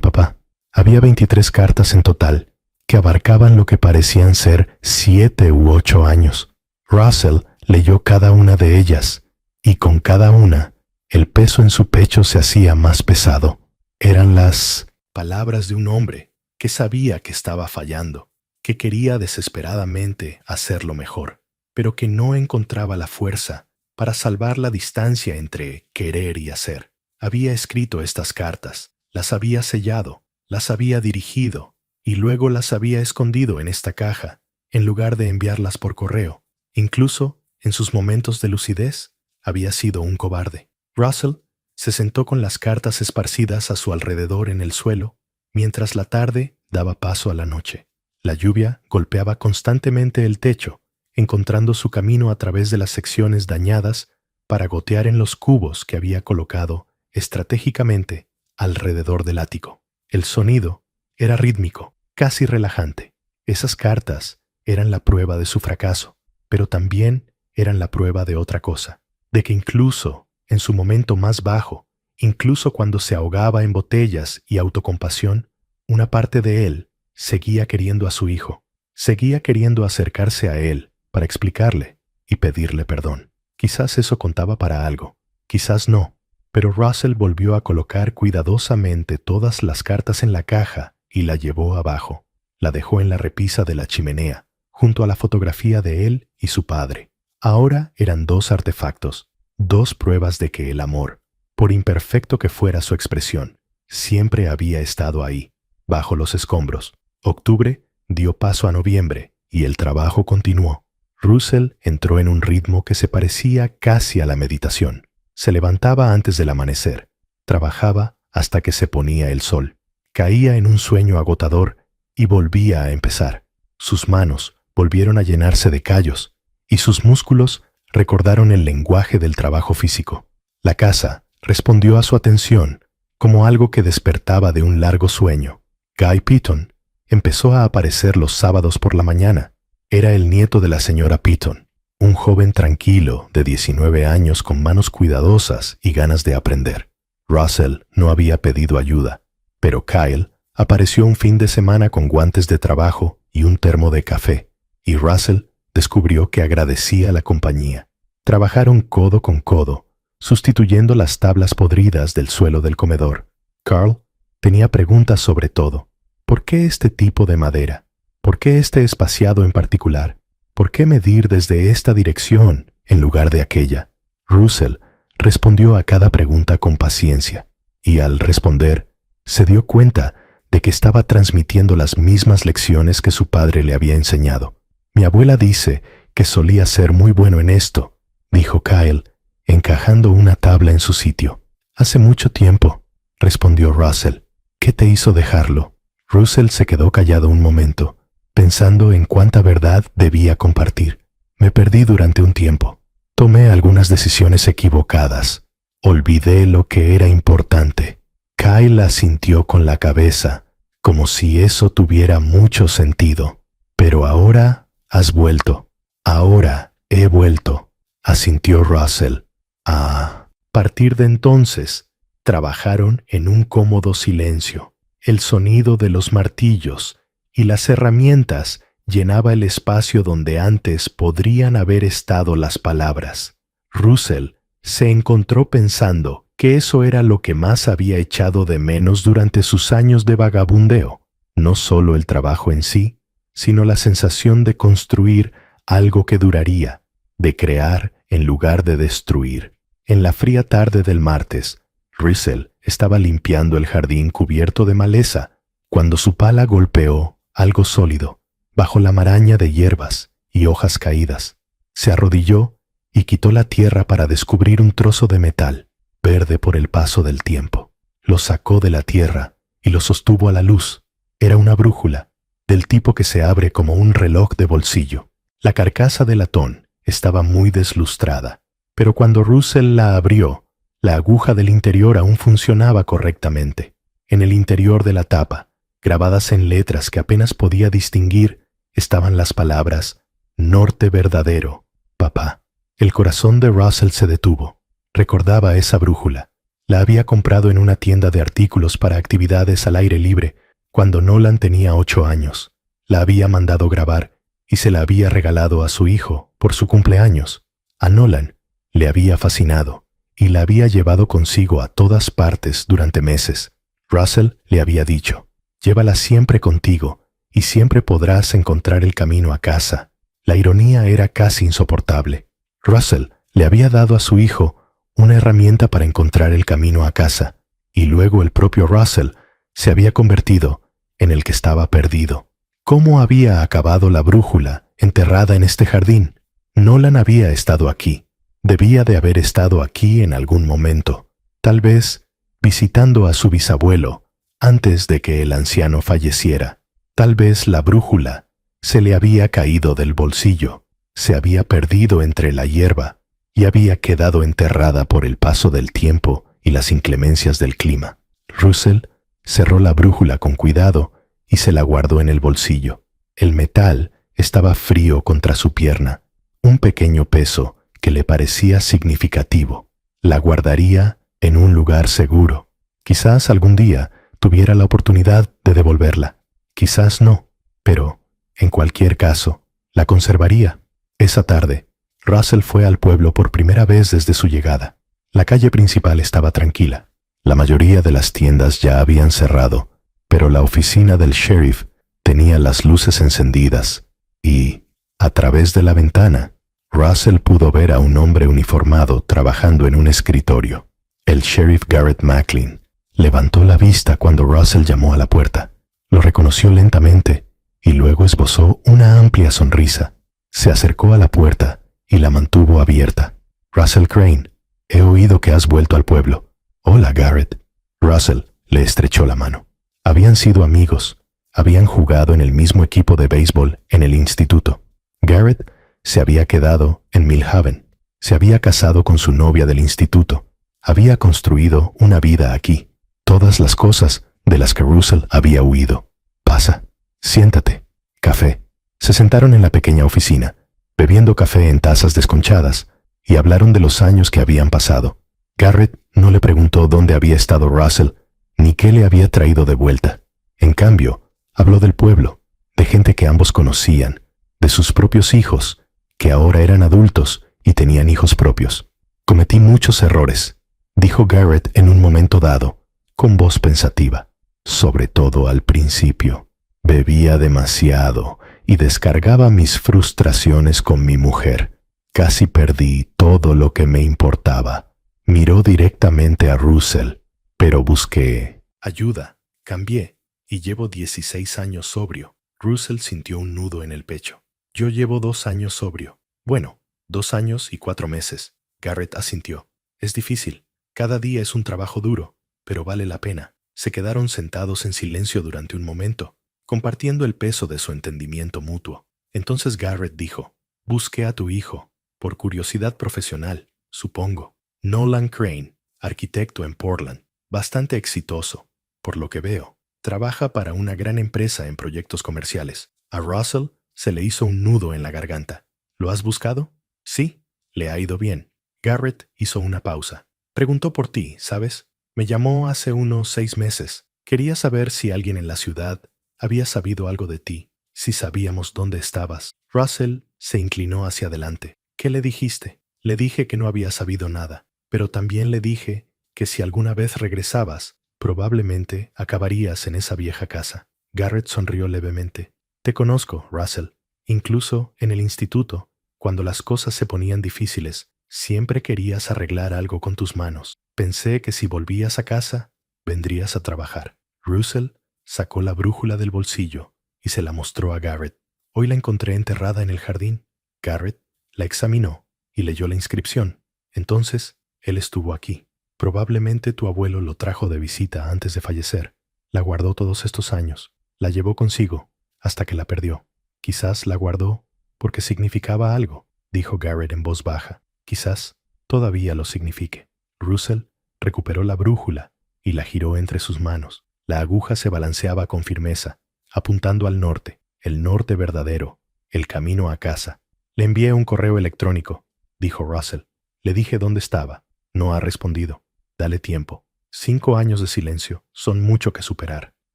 papá. Había 23 cartas en total, que abarcaban lo que parecían ser 7 u 8 años. Russell leyó cada una de ellas, y con cada una, el peso en su pecho se hacía más pesado. Eran las palabras de un hombre que sabía que estaba fallando, que quería desesperadamente hacerlo mejor, pero que no encontraba la fuerza para salvar la distancia entre querer y hacer. Había escrito estas cartas, las había sellado, las había dirigido, y luego las había escondido en esta caja, en lugar de enviarlas por correo. Incluso, en sus momentos de lucidez, había sido un cobarde. Russell se sentó con las cartas esparcidas a su alrededor en el suelo, mientras la tarde daba paso a la noche. La lluvia golpeaba constantemente el techo, encontrando su camino a través de las secciones dañadas para gotear en los cubos que había colocado estratégicamente alrededor del ático. El sonido era rítmico, casi relajante. Esas cartas eran la prueba de su fracaso, pero también eran la prueba de otra cosa, de que incluso en su momento más bajo, incluso cuando se ahogaba en botellas y autocompasión, una parte de él seguía queriendo a su hijo, seguía queriendo acercarse a él para explicarle y pedirle perdón. Quizás eso contaba para algo, quizás no, pero Russell volvió a colocar cuidadosamente todas las cartas en la caja y la llevó abajo. La dejó en la repisa de la chimenea, junto a la fotografía de él y su padre. Ahora eran 2 artefactos, 2 pruebas de que el amor, por imperfecto que fuera su expresión, siempre había estado ahí, bajo los escombros. Octubre dio paso a noviembre y el trabajo continuó. Russell entró en un ritmo que se parecía casi a la meditación. Se levantaba antes del amanecer, trabajaba hasta que se ponía el sol, caía en un sueño agotador y volvía a empezar. Sus manos volvieron a llenarse de callos y sus músculos recordaron el lenguaje del trabajo físico. La casa respondió a su atención como algo que despertaba de un largo sueño. Guy Pitton empezó a aparecer los sábados por la mañana. Era el nieto de la señora Pitton, un joven tranquilo de 19 años con manos cuidadosas y ganas de aprender. Russell no había pedido ayuda, pero Kyle apareció un fin de semana con guantes de trabajo y un termo de café, y Russell descubrió que agradecía la compañía. Trabajaron codo con codo, sustituyendo las tablas podridas del suelo del comedor. Carl tenía preguntas sobre todo. ¿Por qué este tipo de madera? ¿Por qué este espaciado en particular? ¿Por qué medir desde esta dirección en lugar de aquella? Russell respondió a cada pregunta con paciencia, y al responder, se dio cuenta de que estaba transmitiendo las mismas lecciones que su padre le había enseñado. Mi abuela dice que solía ser muy bueno en esto, dijo Kyle, encajando una tabla en su sitio. Hace mucho tiempo, respondió Russell. ¿Qué te hizo dejarlo? Russell se quedó callado un momento, pensando en cuánta verdad debía compartir. Me perdí durante un tiempo. Tomé algunas decisiones equivocadas. Olvidé lo que era importante. Kyle asintió con la cabeza, como si eso tuviera mucho sentido. Pero ahora has vuelto. Ahora he vuelto, asintió Russell. A partir de entonces, trabajaron en un cómodo silencio. El sonido de los martillos y las herramientas llenaba el espacio donde antes podrían haber estado las palabras. Russell se encontró pensando que eso era lo que más había echado de menos durante sus años de vagabundeo, no solo el trabajo en sí, sino la sensación de construir algo que duraría, de crear en lugar de destruir. En la fría tarde del martes, Russell estaba limpiando el jardín cubierto de maleza cuando su pala golpeó algo sólido, bajo la maraña de hierbas y hojas caídas. Se arrodilló y quitó la tierra para descubrir un trozo de metal, verde por el paso del tiempo. Lo sacó de la tierra y lo sostuvo a la luz. Era una brújula. del tipo que se abre como un reloj de bolsillo. La carcasa de latón estaba muy deslustrada, pero cuando Russell la abrió, la aguja del interior aún funcionaba correctamente. En el interior de la tapa, grabadas en letras que apenas podía distinguir, estaban las palabras «Norte verdadero, papá». El corazón de Russell se detuvo. Recordaba esa brújula. La había comprado en una tienda de artículos para actividades al aire libre cuando Nolan tenía 8 años. La había mandado grabar y se la había regalado a su hijo por su cumpleaños. A Nolan le había fascinado y la había llevado consigo a todas partes durante meses. Russell le había dicho, «Llévala siempre contigo y siempre podrás encontrar el camino a casa». La ironía era casi insoportable. Russell le había dado a su hijo una herramienta para encontrar el camino a casa, y luego el propio Russell se había convertido en el que estaba perdido. ¿Cómo había acabado la brújula enterrada en este jardín? Nolan había estado aquí. Debía de haber estado aquí en algún momento, tal vez visitando a su bisabuelo antes de que el anciano falleciera. Tal vez la brújula se le había caído del bolsillo, se había perdido entre la hierba y había quedado enterrada por el paso del tiempo y las inclemencias del clima. Russell cerró la brújula con cuidado y se la guardó en el bolsillo. El metal estaba frío contra su pierna, un pequeño peso que le parecía significativo. La guardaría en un lugar seguro. Quizás algún día tuviera la oportunidad de devolverla. Quizás no, pero, en cualquier caso, la conservaría. Esa tarde, Russell fue al pueblo por primera vez desde su llegada. La calle principal estaba tranquila. La mayoría de las tiendas ya habían cerrado, pero la oficina del sheriff tenía las luces encendidas y, a través de la ventana, Russell pudo ver a un hombre uniformado trabajando en un escritorio. El sheriff Garrett Macklin levantó la vista cuando Russell llamó a la puerta. Lo reconoció lentamente y luego esbozó una amplia sonrisa. Se acercó a la puerta y la mantuvo abierta. «Russell Crane, he oído que has vuelto al pueblo». «Hola, Garrett». Russell le estrechó la mano. Habían sido amigos. Habían jugado en el mismo equipo de béisbol en el instituto. Garrett se había quedado en Millhaven. Se había casado con su novia del instituto. Había construido una vida aquí. Todas las cosas de las que Russell había huido. «Pasa. Siéntate. Café». Se sentaron en la pequeña oficina, bebiendo café en tazas desconchadas, y hablaron de los años que habían pasado. Garrett no le preguntó dónde había estado Russell, ni qué le había traído de vuelta. En cambio, habló del pueblo, de gente que ambos conocían, de sus propios hijos, que ahora eran adultos y tenían hijos propios. «Cometí muchos errores», dijo Garrett en un momento dado, con voz pensativa. «Sobre todo al principio. Bebía demasiado y descargaba mis frustraciones con mi mujer. Casi perdí todo lo que me importaba». Miró directamente a Russell, pero busqué ayuda. Cambié y llevo 16 años sobrio. Russell sintió un nudo en el pecho. «Yo llevo 2 años sobrio». «Bueno, 2 años y 4 meses». Garrett asintió. «Es difícil. Cada día es un trabajo duro, pero vale la pena». Se quedaron sentados en silencio durante un momento, compartiendo el peso de su entendimiento mutuo. Entonces Garrett dijo, «Busqué a tu hijo, por curiosidad profesional, supongo. Nolan Crane, arquitecto en Portland, bastante exitoso, por lo que veo. Trabaja para una gran empresa en proyectos comerciales». A Russell se le hizo un nudo en la garganta. «¿Lo has buscado?» «Sí, le ha ido bien». Garrett hizo una pausa. «Preguntó por ti, ¿sabes? Me llamó hace unos 6 meses. Quería saber si alguien en la ciudad había sabido algo de ti, si sabíamos dónde estabas». Russell se inclinó hacia adelante. «¿Qué le dijiste?» «Le dije que no había sabido nada, pero también le dije que si alguna vez regresabas, probablemente acabarías en esa vieja casa». Garrett sonrió levemente. «Te conozco, Russell. Incluso en el instituto, cuando las cosas se ponían difíciles, siempre querías arreglar algo con tus manos. Pensé que si volvías a casa, vendrías a trabajar». Russell sacó la brújula del bolsillo y se la mostró a Garrett. «Hoy la encontré enterrada en el jardín». Garrett la examinó y leyó la inscripción. «Entonces, él estuvo aquí. Probablemente tu abuelo lo trajo de visita antes de fallecer. La guardó todos estos años. La llevó consigo. hasta que la perdió. Quizás la guardó porque significaba algo, dijo Garrett en voz baja. Quizás todavía lo signifique. Russell recuperó la brújula y la giró entre sus manos. La aguja se balanceaba con firmeza, apuntando al norte, el norte verdadero, el camino a casa. Le envié un correo electrónico, dijo Russell. Le dije dónde estaba. No ha respondido. Dale tiempo. 5 años de silencio son mucho que superar.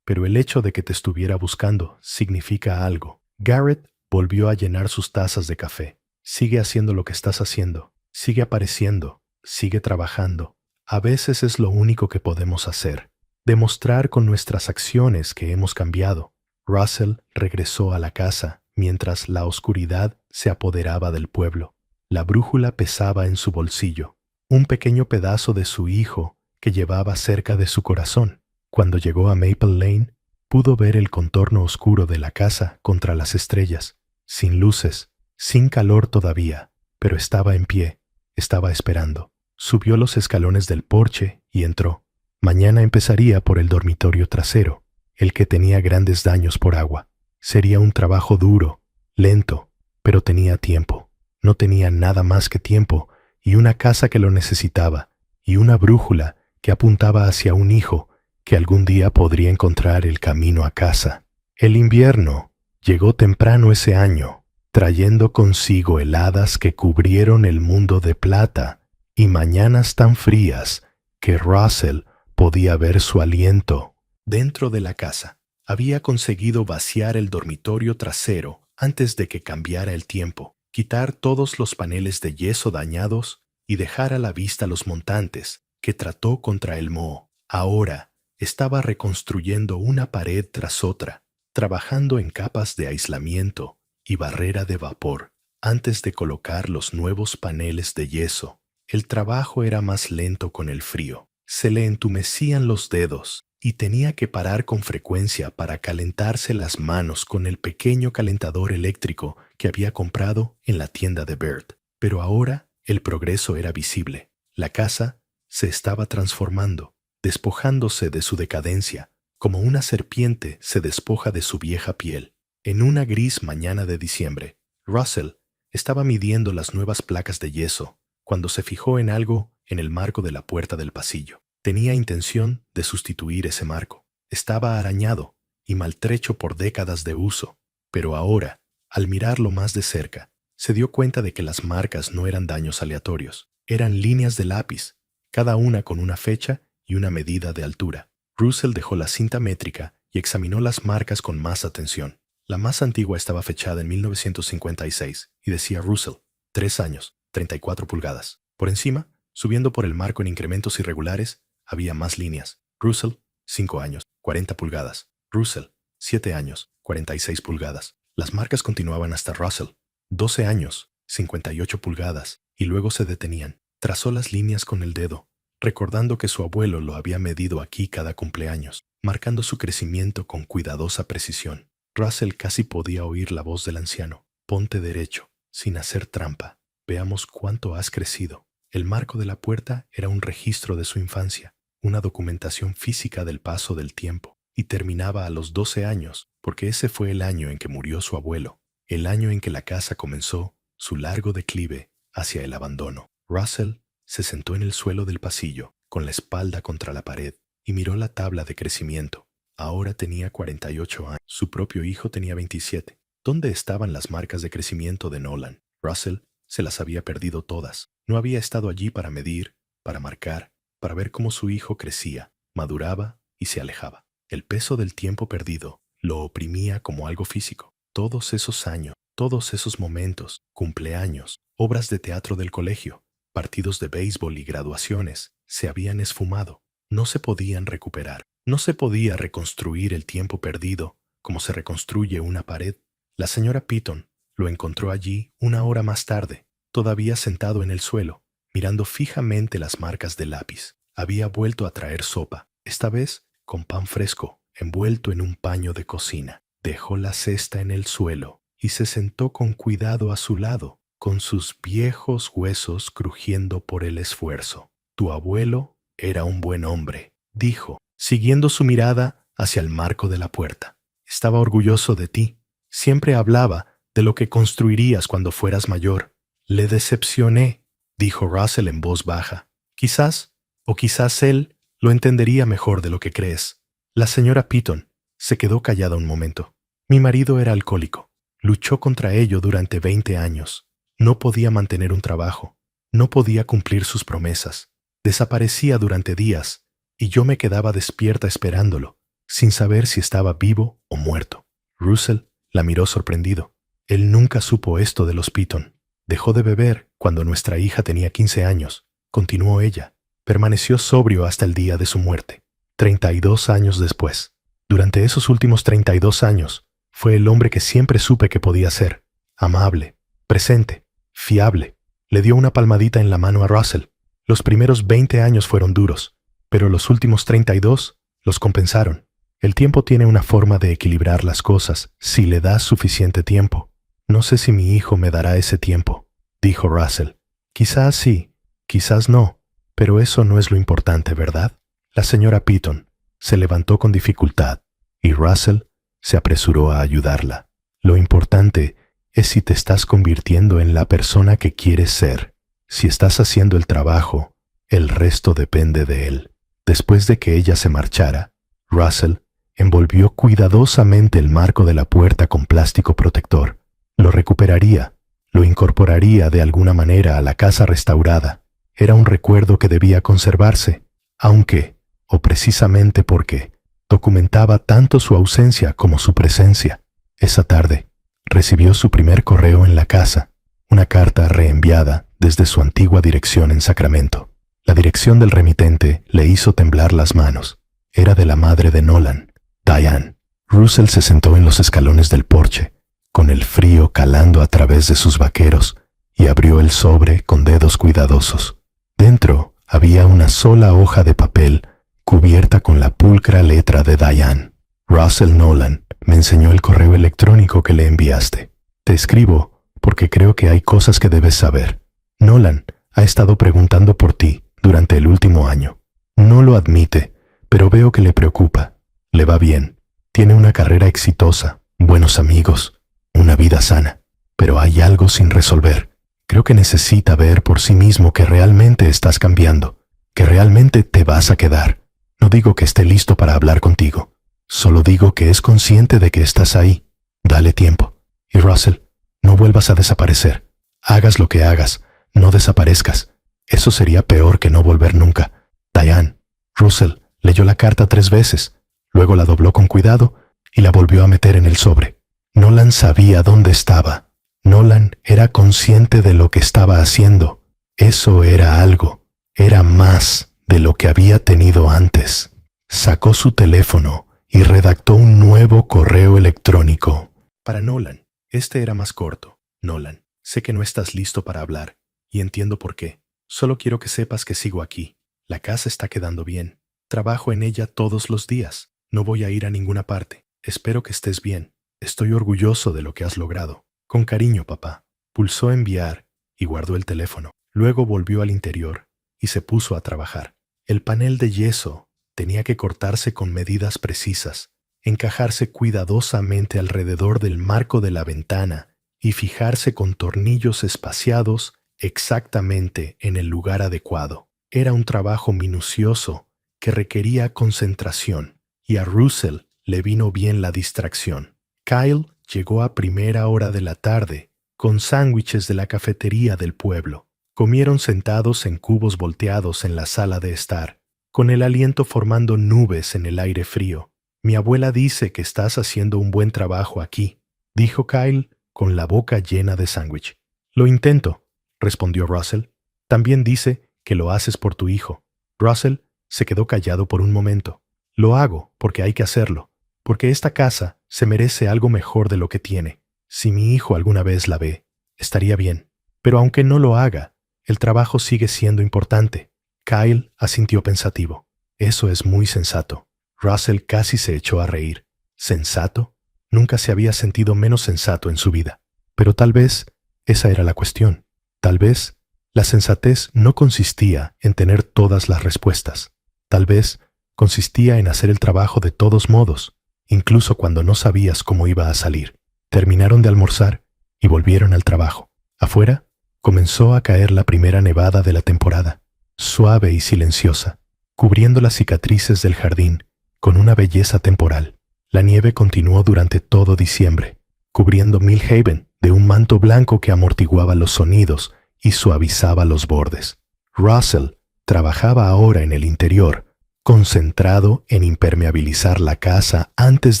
Pero el hecho de que te estuviera buscando significa algo. Garrett volvió a llenar sus tazas de café. Sigue haciendo lo que estás haciendo. Sigue apareciendo. Sigue trabajando. A veces es lo único que podemos hacer. Demostrar con nuestras acciones que hemos cambiado. Russell regresó a la casa mientras la oscuridad se apoderaba del pueblo. La brújula pesaba en su bolsillo, un pequeño pedazo de su hijo que llevaba cerca de su corazón. Cuando llegó a Maple Lane, pudo ver el contorno oscuro de la casa contra las estrellas, sin luces, sin calor todavía, pero estaba en pie, estaba esperando. Subió los escalones del porche y entró. Mañana empezaría por el dormitorio trasero, el que tenía grandes daños por agua. Sería un trabajo duro, lento, pero tenía tiempo. No tenía nada más que tiempo y una casa que lo necesitaba, y una brújula que apuntaba hacia un hijo que algún día podría encontrar el camino a casa. El invierno llegó temprano ese año, trayendo consigo heladas que cubrieron el mundo de plata y mañanas tan frías que Russell podía ver su aliento. Dentro de la casa, había conseguido vaciar el dormitorio trasero antes de que cambiara el tiempo, quitar todos los paneles de yeso dañados y dejar a la vista los montantes que trató contra el moho. Ahora estaba reconstruyendo una pared tras otra, trabajando en capas de aislamiento y barrera de vapor antes de colocar los nuevos paneles de yeso. El trabajo era más lento con el frío. Se le entumecían los dedos y tenía que parar con frecuencia para calentarse las manos con el pequeño calentador eléctrico que había comprado en la tienda de Bert. Pero ahora el progreso era visible. La casa se estaba transformando, despojándose de su decadencia, como una serpiente se despoja de su vieja piel. En una gris mañana de diciembre, Russell estaba midiendo las nuevas placas de yeso cuando se fijó en algo en el marco de la puerta del pasillo. Tenía intención de sustituir ese marco. Estaba arañado y maltrecho por décadas de uso, pero ahora, al mirarlo más de cerca, se dio cuenta de que las marcas no eran daños aleatorios, eran líneas de lápiz, cada una con una fecha y una medida de altura. Russell dejó la cinta métrica y examinó las marcas con más atención. La más antigua estaba fechada en 1956 y decía Russell, 3 años, 34 pulgadas. Por encima, subiendo por el marco en incrementos irregulares, había más líneas. Russell, 5 años, 40 pulgadas. Russell, 7 años, 46 pulgadas. Las marcas continuaban hasta Russell, 12 años, 58 pulgadas, y luego se detenían. Trazó las líneas con el dedo, recordando que su abuelo lo había medido aquí cada cumpleaños, marcando su crecimiento con cuidadosa precisión. Russell casi podía oír la voz del anciano. Ponte derecho, sin hacer trampa. Veamos cuánto has crecido. El marco de la puerta era un registro de su infancia, una documentación física del paso del tiempo, y terminaba a los 12 años, porque ese fue el año en que murió su abuelo, el año en que la casa comenzó su largo declive hacia el abandono. Russell se sentó en el suelo del pasillo, con la espalda contra la pared, y miró la tabla de crecimiento. Ahora tenía 48 años. Su propio hijo tenía 27. ¿Dónde estaban las marcas de crecimiento de Nolan? Russell se las había perdido todas. No había estado allí para medir, para marcar, para ver cómo su hijo crecía, maduraba y se alejaba. El peso del tiempo perdido lo oprimía como algo físico. Todos esos años, todos esos momentos, cumpleaños, obras de teatro del colegio, partidos de béisbol y graduaciones, se habían esfumado. No se podían recuperar. No se podía reconstruir el tiempo perdido como se reconstruye una pared. La señora Piton lo encontró allí 1 hora más tarde, todavía sentado en el suelo, mirando fijamente las marcas del lápiz. Había vuelto a traer sopa, esta vez con pan fresco, envuelto en un paño de cocina. Dejó la cesta en el suelo y se sentó con cuidado a su lado, con sus viejos huesos crujiendo por el esfuerzo. Tu abuelo era un buen hombre, dijo, siguiendo su mirada hacia el marco de la puerta. Estaba orgulloso de ti. Siempre hablaba de lo que construirías cuando fueras mayor. Le decepcioné, dijo Russell en voz baja. Quizás, o quizás él, lo entendería mejor de lo que crees. La señora Piton se quedó callada un momento. Mi marido era alcohólico. Luchó contra ello durante 20 años. No podía mantener un trabajo. No podía cumplir sus promesas. Desaparecía durante días, y yo me quedaba despierta esperándolo, sin saber si estaba vivo o muerto. Russell la miró sorprendido. Él nunca supo esto de los Piton. Dejó de beber cuando nuestra hija tenía 15 años, continuó ella. Permaneció sobrio hasta el día de su muerte, 32 años después. Durante esos últimos 32 años, fue el hombre que siempre supe que podía ser. Amable, presente, fiable. Le dio una palmadita en la mano a Russell. Los primeros 20 años fueron duros, pero los últimos 32 los compensaron. El tiempo tiene una forma de equilibrar las cosas si le das suficiente tiempo. No sé si mi hijo me dará ese tiempo, dijo Russell. Quizás sí, quizás no, pero eso no es lo importante, ¿verdad? La señora Piton se levantó con dificultad y Russell se apresuró a ayudarla. Lo importante es si te estás convirtiendo en la persona que quieres ser. Si estás haciendo el trabajo, el resto depende de él. Después de que ella se marchara, Russell envolvió cuidadosamente el marco de la puerta con plástico protector. Lo recuperaría, lo incorporaría de alguna manera a la casa restaurada. Era un recuerdo que debía conservarse, aunque, o precisamente porque, documentaba tanto su ausencia como su presencia. Esa tarde, recibió su primer correo en la casa, una carta reenviada desde su antigua dirección en Sacramento. La dirección del remitente le hizo temblar las manos. Era de la madre de Nolan, Diane. Russell se sentó en los escalones del porche, con el frío calando a través de sus vaqueros, y abrió el sobre con dedos cuidadosos. Dentro había una sola hoja de papel cubierta con la pulcra letra de Diane. Russell Nolan me enseñó el correo electrónico que le enviaste. Te escribo porque creo que hay cosas que debes saber. Nolan ha estado preguntando por ti durante el último año. No lo admite, pero veo que le preocupa. Le va bien. Tiene una carrera exitosa, buenos amigos, una vida sana. Pero hay algo sin resolver. Creo que necesita ver por sí mismo que realmente estás cambiando, que realmente te vas a quedar. No digo que esté listo para hablar contigo. Solo digo que es consciente de que estás ahí. Dale tiempo. Y Russell, no vuelvas a desaparecer. Hagas lo que hagas, no desaparezcas. Eso sería peor que no volver nunca. Diane. Russell leyó la carta 3 veces, luego la dobló con cuidado y la volvió a meter en el sobre. Nolan sabía dónde estaba. Nolan era consciente de lo que estaba haciendo. Eso era algo. Era más de lo que había tenido antes. Sacó su teléfono y redactó un nuevo correo electrónico. Para Nolan, este era más corto. Nolan, sé que no estás listo para hablar, y entiendo por qué. Solo quiero que sepas que sigo aquí. La casa está quedando bien. Trabajo en ella todos los días. No voy a ir a ninguna parte. Espero que estés bien. Estoy orgulloso de lo que has logrado. Con cariño, papá. Pulsó enviar y guardó el teléfono. Luego volvió al interior y se puso a trabajar. El panel de yeso tenía que cortarse con medidas precisas, encajarse cuidadosamente alrededor del marco de la ventana y fijarse con tornillos espaciados exactamente en el lugar adecuado. Era un trabajo minucioso que requería concentración, y a Russell le vino bien la distracción. Kyle llegó a primera hora de la tarde con sándwiches de la cafetería del pueblo. Comieron sentados en cubos volteados en la sala de estar, con el aliento formando nubes en el aire frío. Mi abuela dice que estás haciendo un buen trabajo aquí, dijo Kyle con la boca llena de sándwich. Lo intento, respondió Russell. También dice que lo haces por tu hijo. Russell se quedó callado por un momento. Lo hago porque hay que hacerlo, porque esta casa se merece algo mejor de lo que tiene. Si mi hijo alguna vez la ve, estaría bien. Pero aunque no lo haga, el trabajo sigue siendo importante. Kyle asintió pensativo. Eso es muy sensato. Russell casi se echó a reír. ¿Sensato? Nunca se había sentido menos sensato en su vida. Pero tal vez esa era la cuestión. Tal vez la sensatez no consistía en tener todas las respuestas. Tal vez consistía en hacer el trabajo de todos modos, incluso cuando no sabías cómo iba a salir. Terminaron de almorzar y volvieron al trabajo. Afuera comenzó a caer la primera nevada de la temporada, suave y silenciosa, cubriendo las cicatrices del jardín con una belleza temporal. La nieve continuó durante todo diciembre, cubriendo Millhaven de un manto blanco que amortiguaba los sonidos y suavizaba los bordes. Russell trabajaba ahora en el interior, concentrado en impermeabilizar la casa antes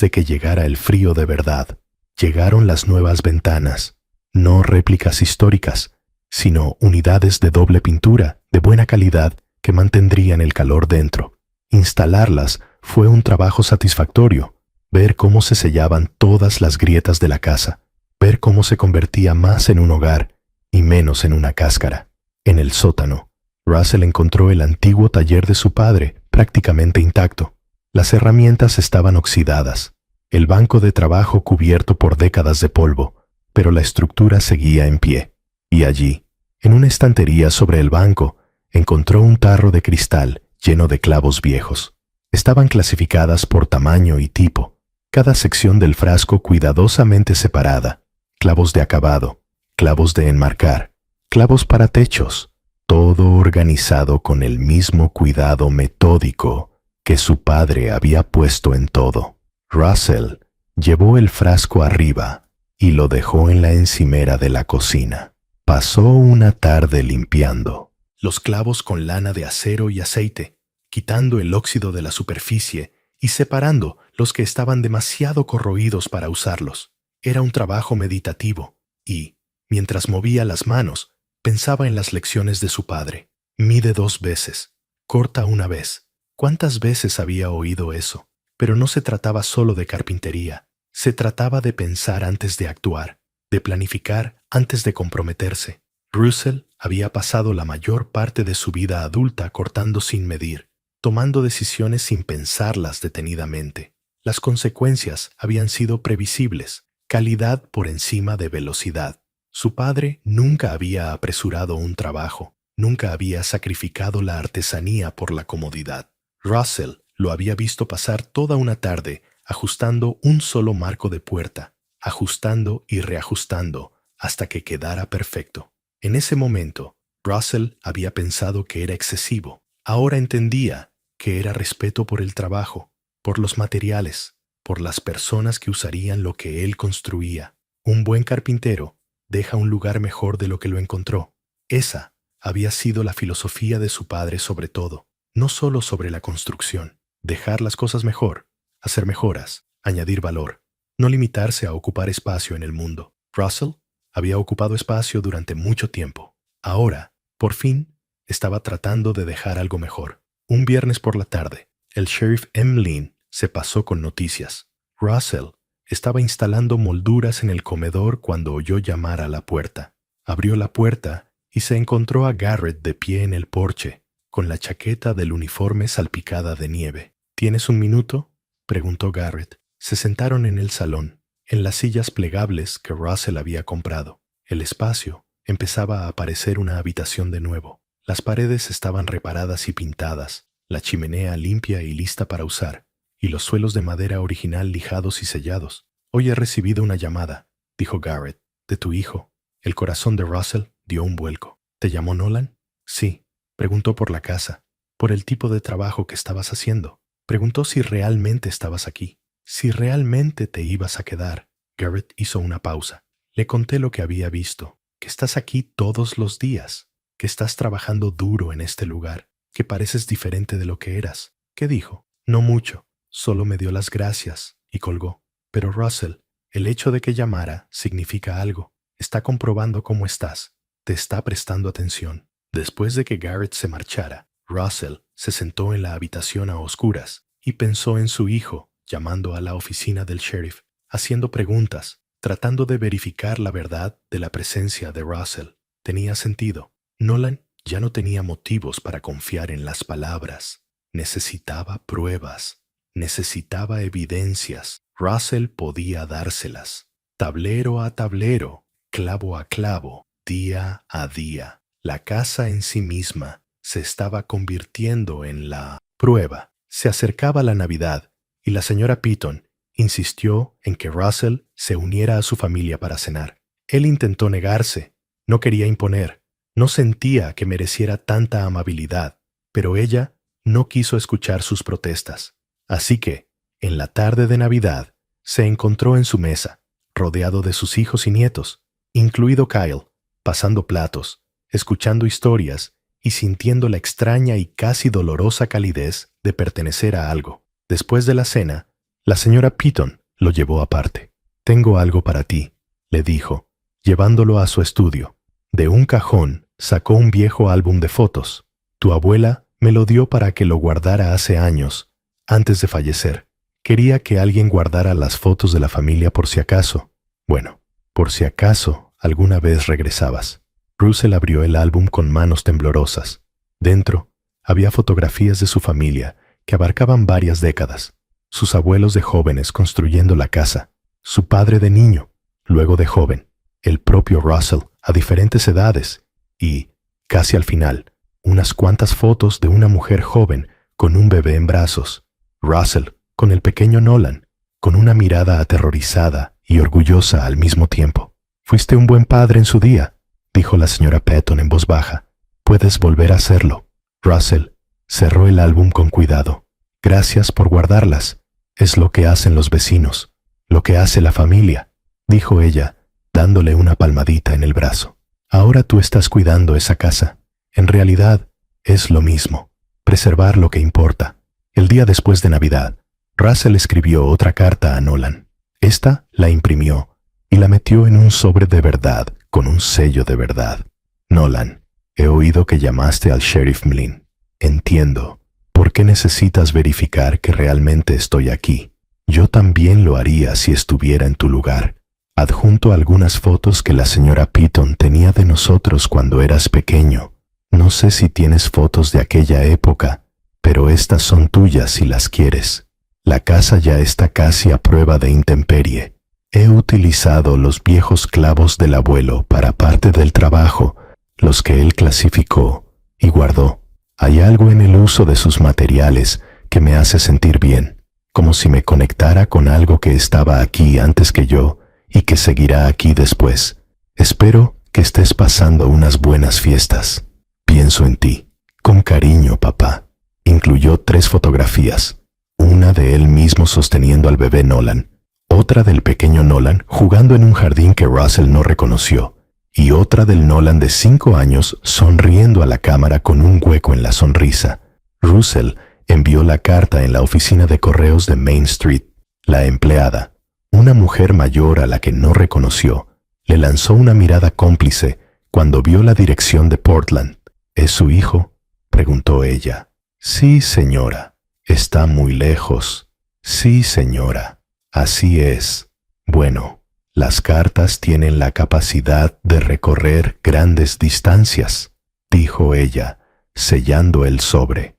de que llegara el frío de verdad. Llegaron las nuevas ventanas, no réplicas históricas, sino unidades de doble pintura de buena calidad que mantendrían el calor dentro. Instalarlas fue un trabajo satisfactorio, ver cómo se sellaban todas las grietas de la casa, ver cómo se convertía más en un hogar y menos en una cáscara. En el sótano, Russell encontró el antiguo taller de su padre prácticamente intacto. Las herramientas estaban oxidadas, el banco de trabajo cubierto por décadas de polvo, pero la estructura seguía en pie. Y allí, en una estantería sobre el banco, encontró un tarro de cristal lleno de clavos viejos. Estaban clasificadas por tamaño y tipo, cada sección del frasco cuidadosamente separada: clavos de acabado, clavos de enmarcar, clavos para techos, todo organizado con el mismo cuidado metódico que su padre había puesto en todo. Russell llevó el frasco arriba y lo dejó en la encimera de la cocina. Pasó una tarde limpiando los clavos con lana de acero y aceite, quitando el óxido de la superficie y separando los que estaban demasiado corroídos para usarlos. Era un trabajo meditativo y, mientras movía las manos, pensaba en las lecciones de su padre. Mide 2 veces, corta una vez. ¿Cuántas veces había oído eso? Pero no se trataba solo de carpintería. Se trataba de pensar antes de actuar, de planificar antes de comprometerse. Russell había pasado la mayor parte de su vida adulta cortando sin medir, tomando decisiones sin pensarlas detenidamente. Las consecuencias habían sido previsibles, calidad por encima de velocidad. Su padre nunca había apresurado un trabajo, nunca había sacrificado la artesanía por la comodidad. Russell lo había visto pasar toda una tarde ajustando un solo marco de puerta, ajustando y reajustando hasta que quedara perfecto. En ese momento, Russell había pensado que era excesivo. Ahora entendía que era respeto por el trabajo, por los materiales, por las personas que usarían lo que él construía. Un buen carpintero deja un lugar mejor de lo que lo encontró. Esa había sido la filosofía de su padre sobre todo, no solo sobre la construcción. Dejar las cosas mejor, hacer mejoras, añadir valor, no limitarse a ocupar espacio en el mundo. Russell había ocupado espacio durante mucho tiempo. Ahora, por fin, estaba tratando de dejar algo mejor. Un viernes por la tarde, el sheriff Emlyn se pasó con noticias. Russell estaba instalando molduras en el comedor cuando oyó llamar a la puerta. Abrió la puerta y se encontró a Garrett de pie en el porche, con la chaqueta del uniforme salpicada de nieve. ¿Tienes un minuto?, preguntó Garrett. Se sentaron en el salón, en las sillas plegables que Russell había comprado. El espacio empezaba a parecer una habitación de nuevo. Las paredes estaban reparadas y pintadas, la chimenea limpia y lista para usar, y los suelos de madera original lijados y sellados. «Hoy he recibido una llamada», dijo Garrett, «de tu hijo». El corazón de Russell dio un vuelco. «¿Te llamó Nolan?» «Sí». Preguntó por la casa, por el tipo de trabajo que estabas haciendo. Preguntó si realmente estabas aquí, si realmente te ibas a quedar. Garrett hizo una pausa. Le conté lo que había visto, que estás aquí todos los días, que estás trabajando duro en este lugar, que pareces diferente de lo que eras. ¿Qué dijo? No mucho, solo me dio las gracias y colgó. Pero Russell, el hecho de que llamara significa algo. Está comprobando cómo estás, te está prestando atención. Después de que Garrett se marchara, Russell se sentó en la habitación a oscuras y pensó en su hijo, llamando a la oficina del sheriff, haciendo preguntas, tratando de verificar la verdad de la presencia de Russell. Tenía sentido. Nolan ya no tenía motivos para confiar en las palabras. Necesitaba pruebas, necesitaba evidencias. Russell podía dárselas. Tablero a tablero, clavo a clavo, día a día. La casa en sí misma se estaba convirtiendo en la prueba. Se acercaba la Navidad y la señora Piton Insistió en que Russell se uniera a su familia para cenar. Él intentó negarse, no quería imponer, no sentía que mereciera tanta amabilidad, pero ella no quiso escuchar sus protestas. Así que, en la tarde de Navidad, se encontró en su mesa, rodeado de sus hijos y nietos, incluido Kyle, pasando platos, escuchando historias y sintiendo la extraña y casi dolorosa calidez de pertenecer a algo. Después de la cena, la señora Piton lo llevó aparte. «Tengo algo para ti», le dijo, llevándolo a su estudio. De un cajón sacó un viejo álbum de fotos. «Tu abuela me lo dio para que lo guardara hace años, antes de fallecer. Quería que alguien guardara las fotos de la familia por si acaso. Bueno, por si acaso alguna vez regresabas». Russell abrió el álbum con manos temblorosas. Dentro había fotografías de su familia que abarcaban varias décadas. Sus abuelos de jóvenes construyendo la casa, su padre de niño, luego de joven, el propio Russell a diferentes edades y, casi al final, unas cuantas fotos de una mujer joven con un bebé en brazos. Russell con el pequeño Nolan, con una mirada aterrorizada y orgullosa al mismo tiempo. «Fuiste un buen padre en su día», dijo la señora Patton en voz baja. «Puedes volver a hacerlo». Russell cerró el álbum con cuidado. «Gracias por guardarlas. Es lo que hacen los vecinos, lo que hace la familia», dijo ella, dándole una palmadita en el brazo. «Ahora tú estás cuidando esa casa. En realidad, es lo mismo. Preservar lo que importa». El día después de Navidad, Russell escribió otra carta a Nolan. Esta la imprimió y la metió en un sobre de verdad con un sello de verdad. «Nolan, he oído que llamaste al sheriff Mlin. Entiendo. ¿Por qué necesitas verificar que realmente estoy aquí? Yo también lo haría si estuviera en tu lugar. Adjunto algunas fotos que la señora Piton tenía de nosotros cuando eras pequeño. No sé si tienes fotos de aquella época, pero estas son tuyas si las quieres. La casa ya está casi a prueba de intemperie. He utilizado los viejos clavos del abuelo para parte del trabajo, los que él clasificó y guardó. Hay algo en el uso de sus materiales que me hace sentir bien, como si me conectara con algo que estaba aquí antes que yo y que seguirá aquí después. Espero que estés pasando unas buenas fiestas. Pienso en ti. Con cariño, papá». Incluyó 3 fotografías, una de él mismo sosteniendo al bebé Nolan, otra del pequeño Nolan jugando en un jardín que Russell no reconoció, y otra del Nolan de 5 años sonriendo a la cámara con un hueco en la sonrisa. Russell envió la carta en la oficina de correos de Main Street. La empleada, una mujer mayor a la que no reconoció, le lanzó una mirada cómplice cuando vio la dirección de Portland. «¿Es su hijo?», preguntó ella. «Sí, señora. Está muy lejos». «Sí, señora. Así es. Bueno, las cartas tienen la capacidad de recorrer grandes distancias», dijo ella, sellando el sobre.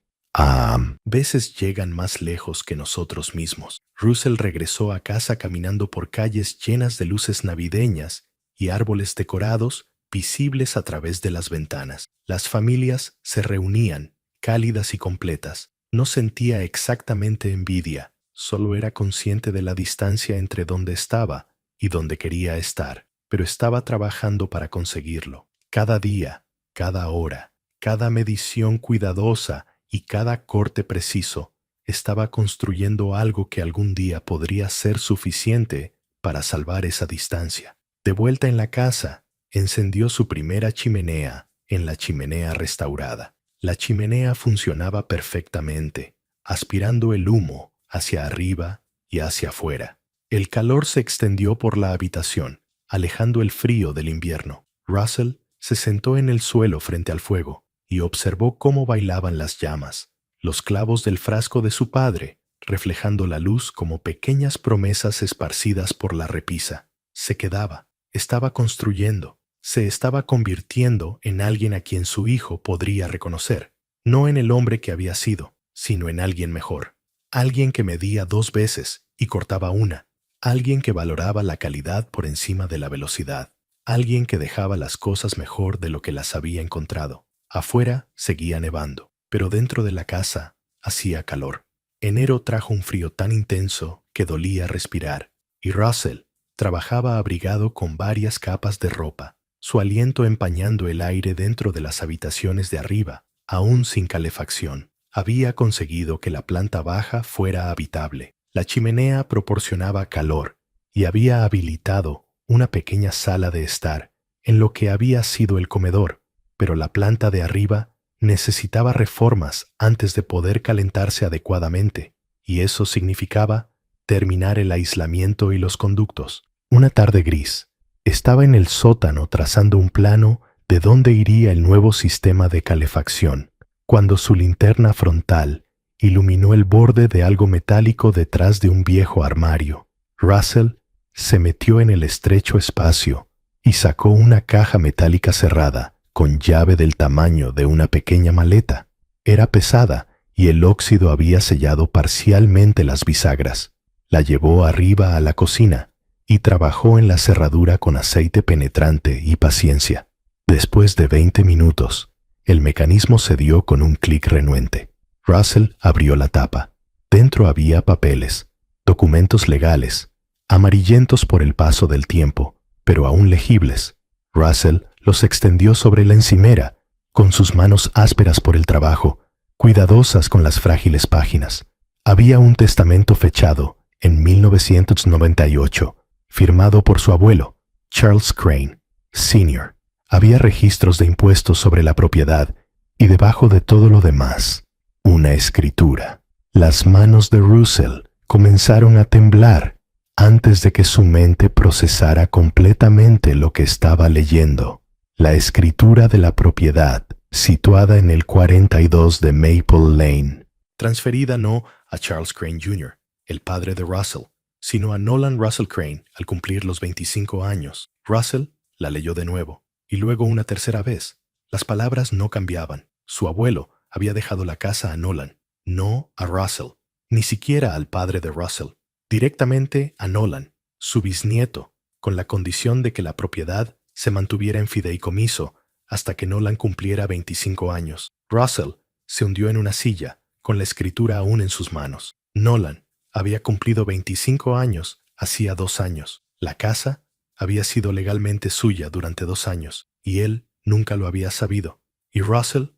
Veces llegan más lejos que nosotros mismos». Russell regresó a casa caminando por calles llenas de luces navideñas y árboles decorados visibles a través de las ventanas. Las familias se reunían, cálidas y completas. No sentía exactamente envidia, solo era consciente de la distancia entre donde estaba y donde quería estar, pero estaba trabajando para conseguirlo. Cada día, cada hora, cada medición cuidadosa y cada corte preciso, estaba construyendo algo que algún día podría ser suficiente para salvar esa distancia. De vuelta en la casa, encendió su primera chimenea en la chimenea restaurada. La chimenea funcionaba perfectamente, aspirando el humo hacia arriba y hacia afuera. El calor se extendió por la habitación, alejando el frío del invierno. Russell se sentó en el suelo frente al fuego y observó cómo bailaban las llamas, los clavos del frasco de su padre, reflejando la luz como pequeñas promesas esparcidas por la repisa. Se quedaba, estaba construyendo, se estaba convirtiendo en alguien a quien su hijo podría reconocer, no en el hombre que había sido, sino en alguien mejor. Alguien que medía 2 veces y cortaba una. Alguien que valoraba la calidad por encima de la velocidad. Alguien que dejaba las cosas mejor de lo que las había encontrado. Afuera seguía nevando, pero dentro de la casa hacía calor. Enero trajo un frío tan intenso que dolía respirar, y Russell trabajaba abrigado con varias capas de ropa, su aliento empañando el aire dentro de las habitaciones de arriba, aún sin calefacción. Había conseguido que la planta baja fuera habitable. La chimenea proporcionaba calor y había habilitado una pequeña sala de estar en lo que había sido el comedor, pero la planta de arriba necesitaba reformas antes de poder calentarse adecuadamente, y eso significaba terminar el aislamiento y los conductos. Una tarde gris, estaba en el sótano trazando un plano de dónde iría el nuevo sistema de calefacción, cuando su linterna frontal iluminó el borde de algo metálico detrás de un viejo armario. Russell se metió en el estrecho espacio y sacó una caja metálica cerrada con llave del tamaño de una pequeña maleta. Era pesada y el óxido había sellado parcialmente las bisagras. La llevó arriba a la cocina y trabajó en la cerradura con aceite penetrante y paciencia. Después de 20 minutos, el mecanismo cedió con un clic renuente. Russell abrió la tapa. Dentro había papeles, documentos legales, amarillentos por el paso del tiempo, pero aún legibles. Russell los extendió sobre la encimera, con sus manos ásperas por el trabajo, cuidadosas con las frágiles páginas. Había un testamento fechado en 1998, firmado por su abuelo, Charles Crane, Sr. Había registros de impuestos sobre la propiedad y debajo de todo lo demás, una escritura. Las manos de Russell comenzaron a temblar antes de que su mente procesara completamente lo que estaba leyendo. La escritura de la propiedad, situada en el 42 de Maple Lane. Transferida no a Charles Crane Jr., el padre de Russell, sino a Nolan Russell Crane al cumplir los 25 años. Russell la leyó de nuevo, y luego una tercera vez. Las palabras no cambiaban. Su abuelo había dejado la casa a Nolan, no a Russell, ni siquiera al padre de Russell, directamente a Nolan, su bisnieto, con la condición de que la propiedad se mantuviera en fideicomiso hasta que Nolan cumpliera 25 años. Russell se hundió en una silla, con la escritura aún en sus manos. Nolan había cumplido 25 años hacía 2 años. La casa había sido legalmente suya durante 2 años, y él nunca lo había sabido. Y Russell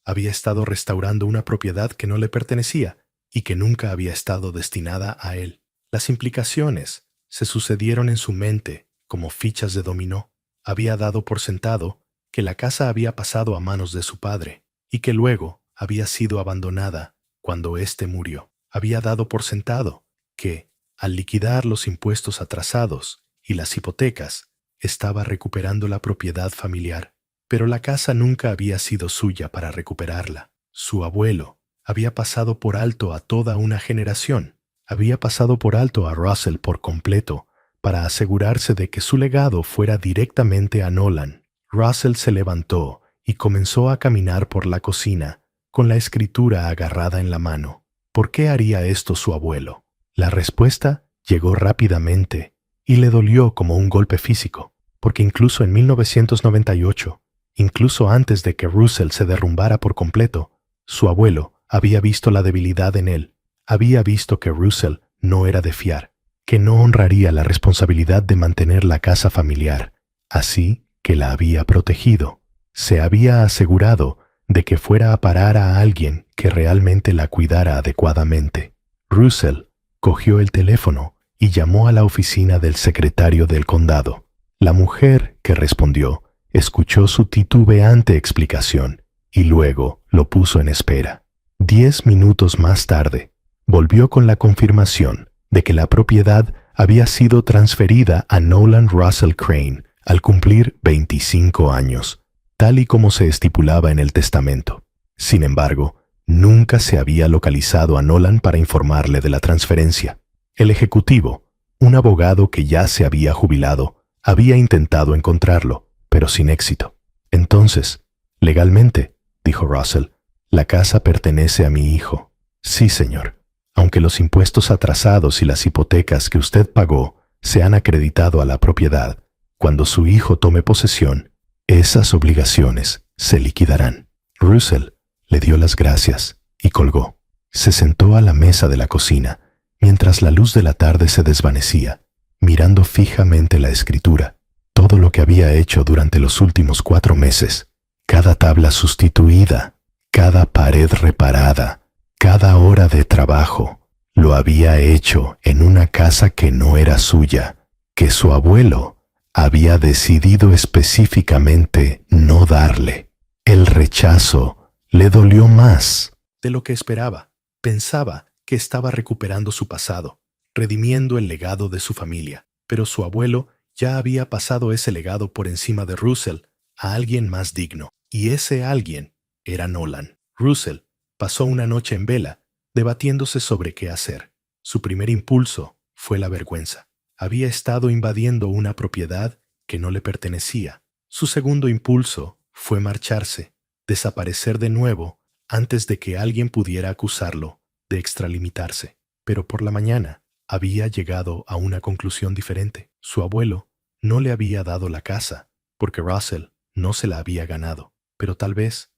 había estado restaurando una propiedad que no le pertenecía y que nunca había estado destinada a él. Las implicaciones se sucedieron en su mente como fichas de dominó. Había dado por sentado que la casa había pasado a manos de su padre y que luego había sido abandonada cuando éste murió. Había dado por sentado que, al liquidar los impuestos atrasados y las hipotecas, estaba recuperando la propiedad familiar. Pero la casa nunca había sido suya para recuperarla. Su abuelo había pasado por alto a toda una generación. Había pasado por alto a Russell por completo para asegurarse de que su legado fuera directamente a Nolan. Russell se levantó y comenzó a caminar por la cocina con la escritura agarrada en la mano. ¿Por qué haría esto su abuelo? La respuesta llegó rápidamente y le dolió como un golpe físico, porque incluso en 1998, incluso antes de que Russell se derrumbara por completo, su abuelo había visto la debilidad en él. Había visto que Russell no era de fiar, que no honraría la responsabilidad de mantener la casa familiar, así que la había protegido. Se había asegurado de que fuera a parar a alguien que realmente la cuidara adecuadamente. Russell cogió el teléfono y llamó a la oficina del secretario del condado. La mujer que respondió escuchó su titubeante explicación y luego lo puso en espera. 10 minutos más tarde, volvió con la confirmación de que la propiedad había sido transferida a Nolan Russell Crane al cumplir 25 años, tal y como se estipulaba en el testamento. Sin embargo, nunca se había localizado a Nolan para informarle de la transferencia. El ejecutivo, un abogado que ya se había jubilado, había intentado encontrarlo, pero sin éxito. Entonces, legalmente, dijo Russell, la casa pertenece a mi hijo. Sí, señor. Aunque los impuestos atrasados y las hipotecas que usted pagó se han acreditado a la propiedad, cuando su hijo tome posesión, esas obligaciones se liquidarán. Russell le dio las gracias y colgó. Se sentó a la mesa de la cocina, mientras la luz de la tarde se desvanecía, mirando fijamente la escritura, todo lo que había hecho durante los últimos 4 meses, cada tabla sustituida, cada pared reparada, cada hora de trabajo, lo había hecho en una casa que no era suya, que su abuelo había decidido específicamente no darle. El rechazo le dolió más de lo que esperaba. Pensaba que estaba recuperando su pasado, redimiendo el legado de su familia, pero su abuelo ya había pasado ese legado por encima de Russell a alguien más digno, y ese alguien era Nolan. Russell pasó una noche en vela, debatiéndose sobre qué hacer. Su primer impulso fue la vergüenza. Había estado invadiendo una propiedad que no le pertenecía. Su segundo impulso fue marcharse, desaparecer de nuevo antes de que alguien pudiera acusarlo de extralimitarse. Pero por la mañana había llegado a una conclusión diferente. Su abuelo no le había dado la casa, porque Russell no se la había ganado. Pero tal vez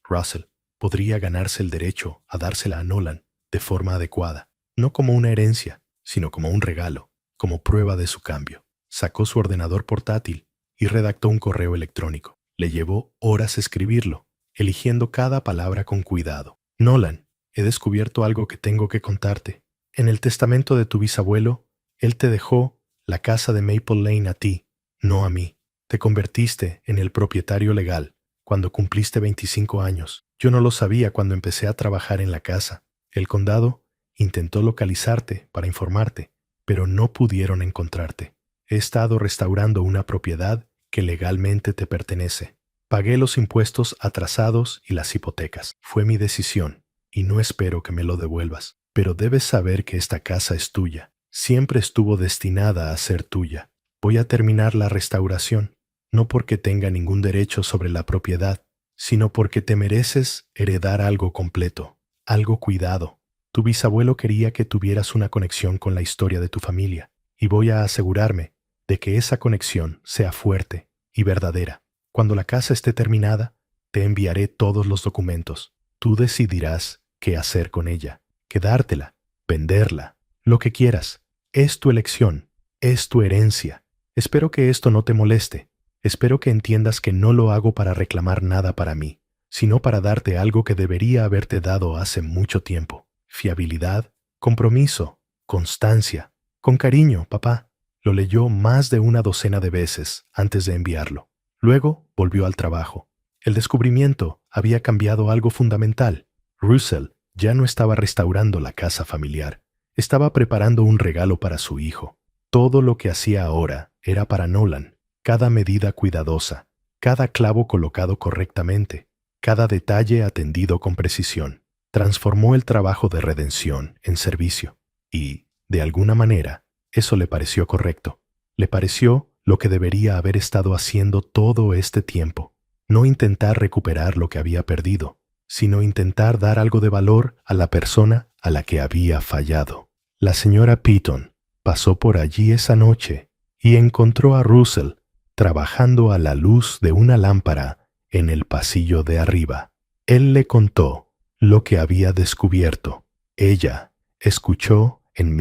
Russell podría ganarse el derecho a dársela a Nolan de forma adecuada, no como una herencia, sino como un regalo, como prueba de su cambio. Sacó su ordenador portátil y redactó un correo electrónico. Le llevó horas escribirlo, eligiendo cada palabra con cuidado. Nolan, he descubierto algo que tengo que contarte. En el testamento de tu bisabuelo, él te dejó la casa de Maple Lane a ti, no a mí. Te convertiste en el propietario legal cuando cumpliste 25 años. Yo no lo sabía cuando empecé a trabajar en la casa. El condado intentó localizarte para informarte, pero no pudieron encontrarte. He estado restaurando una propiedad que legalmente te pertenece. Pagué los impuestos atrasados y las hipotecas. Fue mi decisión, y no espero que me lo devuelvas. Pero debes saber que esta casa es tuya. Siempre estuvo destinada a ser tuya. Voy a terminar la restauración, no porque tenga ningún derecho sobre la propiedad, sino porque te mereces heredar algo completo, algo cuidado. Tu bisabuelo quería que tuvieras una conexión con la historia de tu familia, y voy a asegurarme de que esa conexión sea fuerte y verdadera. Cuando la casa esté terminada, te enviaré todos los documentos. Tú decidirás qué hacer con ella, quedártela, venderla, lo que quieras. Es tu elección, es tu herencia. Espero que esto no te moleste. Espero que entiendas que no lo hago para reclamar nada para mí, sino para darte algo que debería haberte dado hace mucho tiempo. Fiabilidad, compromiso, constancia. Con cariño, papá. Lo leyó más de una docena de veces antes de enviarlo. Luego volvió al trabajo. El descubrimiento había cambiado algo fundamental. Russell ya no estaba restaurando la casa familiar. Estaba preparando un regalo para su hijo. Todo lo que hacía ahora era para Nolan. Cada medida cuidadosa, cada clavo colocado correctamente, cada detalle atendido con precisión. Transformó el trabajo de redención en servicio. Y, de alguna manera, eso le pareció correcto. Le pareció lo que debería haber estado haciendo todo este tiempo. No intentar recuperar lo que había perdido, sino intentar dar algo de valor a la persona a la que había fallado. La señora Peaton pasó por allí esa noche y encontró a Russell trabajando a la luz de una lámpara en el pasillo de arriba. Él le contó lo que había descubierto. Ella escuchó en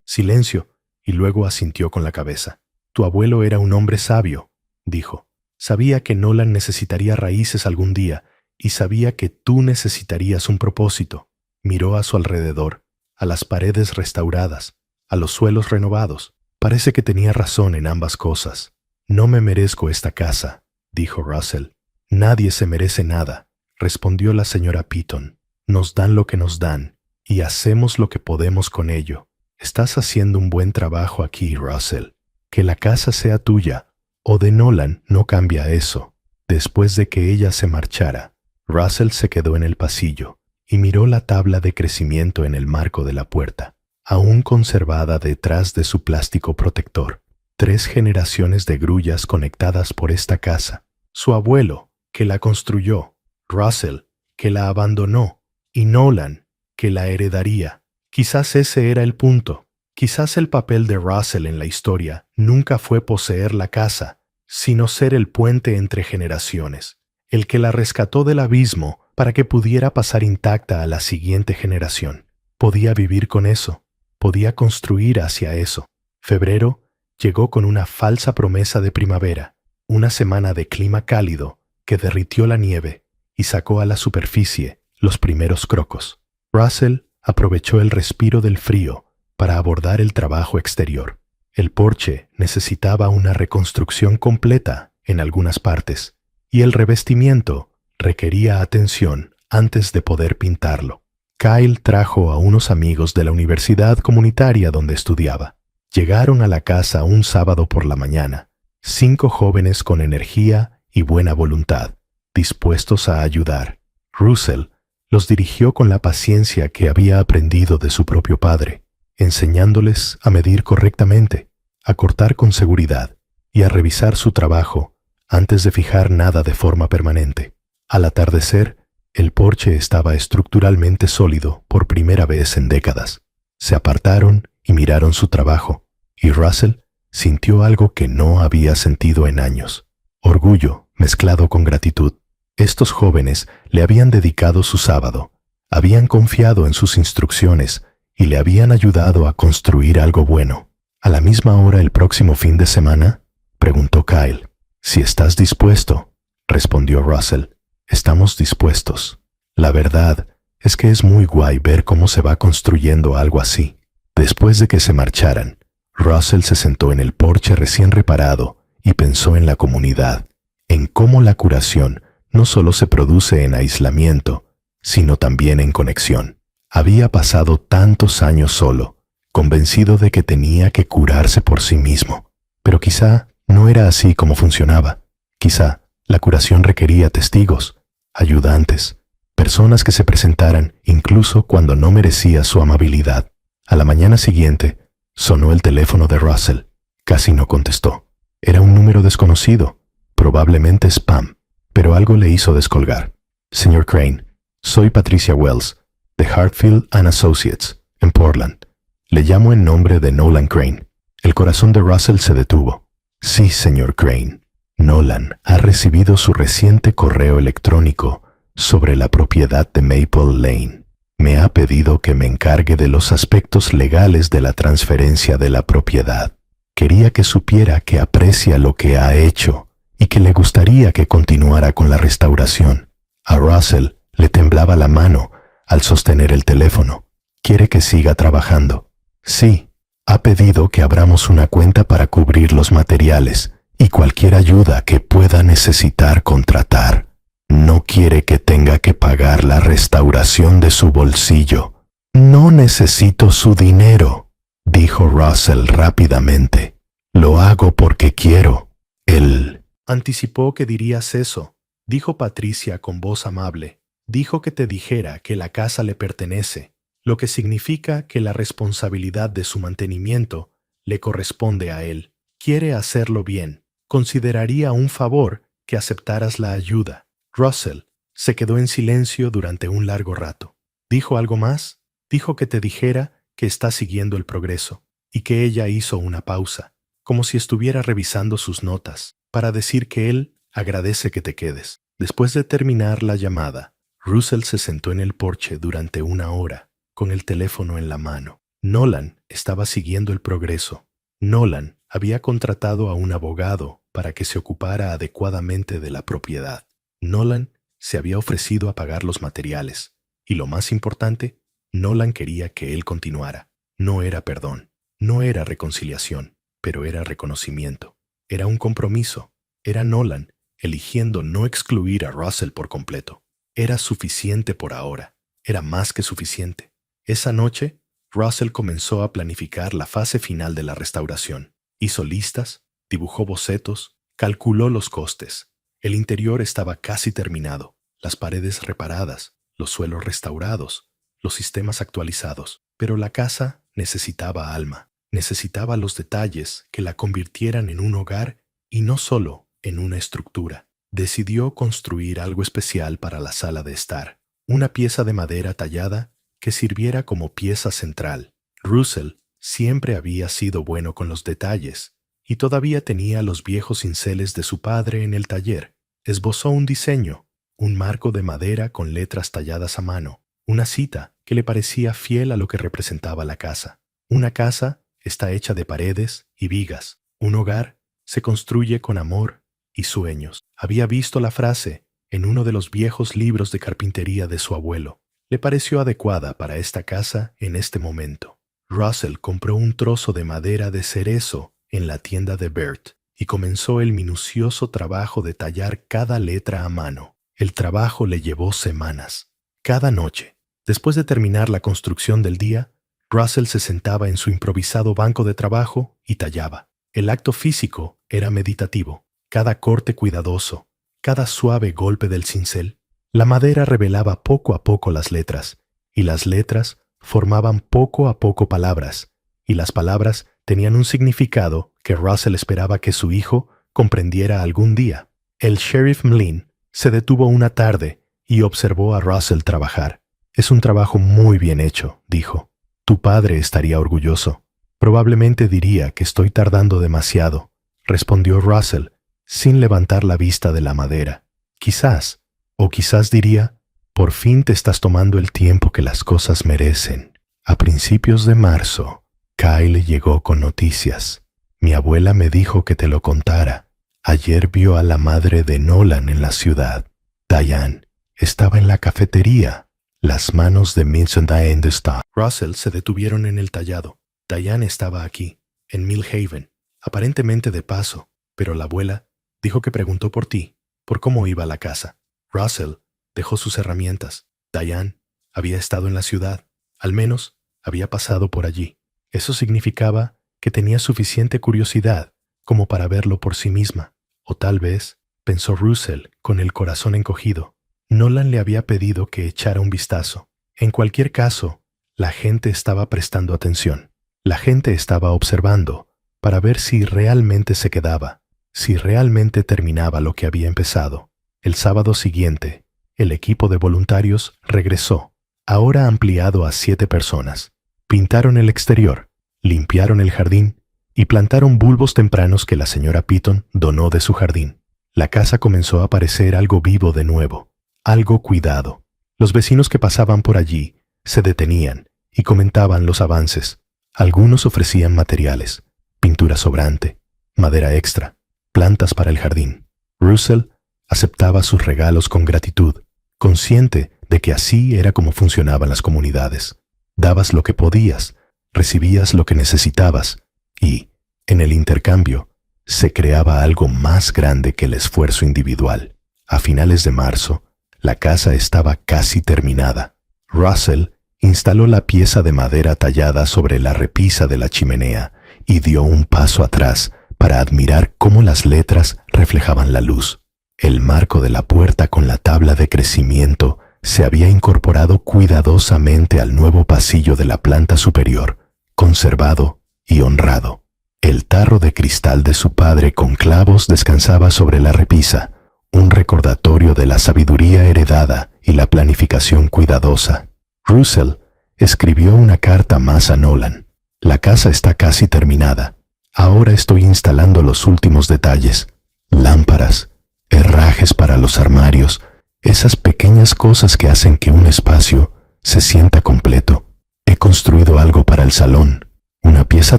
silencio y luego asintió con la cabeza. Tu abuelo era un hombre sabio, dijo. Sabía que Nolan necesitaría raíces algún día y sabía que tú necesitarías un propósito. Miró a su alrededor, a las paredes restauradas, a los suelos renovados. Parece que tenía razón en ambas cosas. No me merezco esta casa, dijo Russell. Nadie se merece nada, respondió la señora Peaton. Nos dan lo que nos dan y hacemos lo que podemos con ello. Estás haciendo un buen trabajo aquí, Russell. Que la casa sea tuya o de Nolan no cambia eso. Después de que ella se marchara, Russell se quedó en el pasillo y miró la tabla de crecimiento en el marco de la puerta, aún conservada detrás de su plástico protector. 3 generaciones de grullas conectadas por esta casa. Su abuelo, que la construyó, Russell, que la abandonó, y Nolan, que la heredaría. Quizás ese era el punto. Quizás el papel de Russell en la historia nunca fue poseer la casa, sino ser el puente entre generaciones, el que la rescató del abismo para que pudiera pasar intacta a la siguiente generación. Podía vivir con eso, podía construir hacia eso. Febrero llegó con una falsa promesa de primavera, una semana de clima cálido que derritió la nieve y sacó a la superficie los primeros crocos. Russell aprovechó el respiro del frío para abordar el trabajo exterior. El porche necesitaba una reconstrucción completa en algunas partes, y el revestimiento requería atención antes de poder pintarlo. Kyle trajo a unos amigos de la universidad comunitaria donde estudiaba. Llegaron a la casa un sábado por la mañana, 5 jóvenes con energía y buena voluntad, dispuestos a ayudar. Russell los dirigió con la paciencia que había aprendido de su propio padre, enseñándoles a medir correctamente, a cortar con seguridad y a revisar su trabajo antes de fijar nada de forma permanente. Al atardecer, el porche estaba estructuralmente sólido por primera vez en décadas. Se apartaron y miraron su trabajo, y Russell sintió algo que no había sentido en años: orgullo mezclado con gratitud. Estos jóvenes le habían dedicado su sábado, habían confiado en sus instrucciones y le habían ayudado a construir algo bueno. ¿A la misma hora el próximo fin de semana?, preguntó Kyle. Si estás dispuesto, respondió Russell. Estamos dispuestos. La verdad es que es muy guay ver cómo se va construyendo algo así. Después de que se marcharan, Russell se sentó en el porche recién reparado y pensó en la comunidad, en cómo la curación no solo se produce en aislamiento, sino también en conexión. Había pasado tantos años solo, convencido de que tenía que curarse por sí mismo. Pero quizá no era así como funcionaba. Quizá la curación requería testigos, ayudantes, personas que se presentaran incluso cuando no merecía su amabilidad. A la mañana siguiente, sonó el teléfono de Russell. Casi no contestó. Era un número desconocido, probablemente spam, pero algo le hizo descolgar. Señor Crane, soy Patricia Wells, de Hartfield & Associates, en Portland. Le llamo en nombre de Nolan Crane. El corazón de Russell se detuvo. Sí, señor Crane. Nolan ha recibido su reciente correo electrónico sobre la propiedad de Maple Lane. Me ha pedido que me encargue de los aspectos legales de la transferencia de la propiedad. Quería que supiera que aprecia lo que ha hecho y que le gustaría que continuara con la restauración. A Russell le temblaba la mano al sostener el teléfono. Quiere que siga trabajando. Sí, ha pedido que abramos una cuenta para cubrir los materiales y cualquier ayuda que pueda necesitar contratar. No quiere que tenga que pagar la restauración de su bolsillo. No necesito su dinero, dijo Russell rápidamente. Lo hago porque quiero. Él anticipó que dirías eso, dijo Patricia con voz amable. Dijo que te dijera que la casa le pertenece, lo que significa que la responsabilidad de su mantenimiento le corresponde a él. Quiere hacerlo bien. Consideraría un favor que aceptaras la ayuda. Russell se quedó en silencio durante un largo rato. ¿Dijo algo más? Dijo que te dijera que está siguiendo el progreso, y que ella hizo una pausa, como si estuviera revisando sus notas, para decir que él agradece que te quedes. Después de terminar la llamada, Russell se sentó en el porche durante 1 hora, con el teléfono en la mano. Nolan estaba siguiendo el progreso. Nolan había contratado a un abogado para que se ocupara adecuadamente de la propiedad. Nolan se había ofrecido a pagar los materiales, y lo más importante, Nolan quería que él continuara. No era perdón, no era reconciliación, pero era reconocimiento. Era un compromiso. Era Nolan eligiendo no excluir a Russell por completo. Era suficiente por ahora. Era más que suficiente. Esa noche, Russell comenzó a planificar la fase final de la restauración. Hizo listas, dibujó bocetos, calculó los costes. El interior estaba casi terminado, las paredes reparadas, los suelos restaurados, los sistemas actualizados. Pero la casa necesitaba alma, necesitaba los detalles que la convirtieran en un hogar y no solo en una estructura. Decidió construir algo especial para la sala de estar, una pieza de madera tallada que sirviera como pieza central. Russell siempre había sido bueno con los detalles y todavía tenía los viejos cinceles de su padre en el taller. Esbozó un diseño, un marco de madera con letras talladas a mano, una cita que le parecía fiel a lo que representaba la casa. Una casa está hecha de paredes y vigas. Un hogar se construye con amor y sueños. Había visto la frase en uno de los viejos libros de carpintería de su abuelo. Le pareció adecuada para esta casa en este momento. Russell compró un trozo de madera de cerezo en la tienda de Bert y comenzó el minucioso trabajo de tallar cada letra a mano. El trabajo le llevó semanas. Cada noche, después de terminar la construcción del día, Russell se sentaba en su improvisado banco de trabajo y tallaba. El acto físico era meditativo. Cada corte cuidadoso, cada suave golpe del cincel. La madera revelaba poco a poco las letras, y las letras formaban poco a poco palabras, y las palabras tenían un significado que Russell esperaba que su hijo comprendiera algún día. El sheriff Mlin se detuvo una tarde y observó a Russell trabajar. «Es un trabajo muy bien hecho», dijo. «Tu padre estaría orgulloso. Probablemente diría que estoy tardando demasiado», respondió Russell, sin levantar la vista de la madera. «Quizás, o quizás diría, por fin te estás tomando el tiempo que las cosas merecen». A principios de marzo, Kyle llegó con noticias. «Mi abuela me dijo que te lo contara. Ayer vio a la madre de Nolan en la ciudad. Diane estaba en la cafetería. Las manos de Vincent and Star». Russell se detuvieron en el tallado. Diane estaba aquí, en Mill Haven, aparentemente de paso, pero la abuela dijo que preguntó por ti, por cómo iba la casa. Russell dejó sus herramientas. Diane había estado en la ciudad, al menos había pasado por allí. Eso significaba que tenía suficiente curiosidad como para verlo por sí misma. O tal vez, pensó Russell con el corazón encogido, Nolan le había pedido que echara un vistazo. En cualquier caso, la gente estaba prestando atención. La gente estaba observando para ver si realmente se quedaba, si realmente terminaba lo que había empezado. El sábado siguiente, el equipo de voluntarios regresó, ahora ampliado a 7 personas. Pintaron el exterior, limpiaron el jardín y plantaron bulbos tempranos que la señora Piton donó de su jardín. La casa comenzó a parecer algo vivo de nuevo, algo cuidado. Los vecinos que pasaban por allí se detenían y comentaban los avances. Algunos ofrecían materiales, pintura sobrante, madera extra, plantas para el jardín. Russell aceptaba sus regalos con gratitud, consciente de que así era como funcionaban las comunidades. Dabas lo que podías, recibías lo que necesitabas y, en el intercambio, se creaba algo más grande que el esfuerzo individual. A finales de marzo, la casa estaba casi terminada. Russell instaló la pieza de madera tallada sobre la repisa de la chimenea y dio un paso atrás para admirar cómo las letras reflejaban la luz. El marco de la puerta con la tabla de crecimiento se había incorporado cuidadosamente al nuevo pasillo de la planta superior, conservado y honrado. El tarro de cristal de su padre con clavos descansaba sobre la repisa, un recordatorio de la sabiduría heredada y la planificación cuidadosa. Russell escribió una carta más a Nolan. «La casa está casi terminada. Ahora estoy instalando los últimos detalles. Lámparas, herrajes para los armarios, esas pequeñas cosas que hacen que un espacio se sienta completo. He construido algo para el salón, una pieza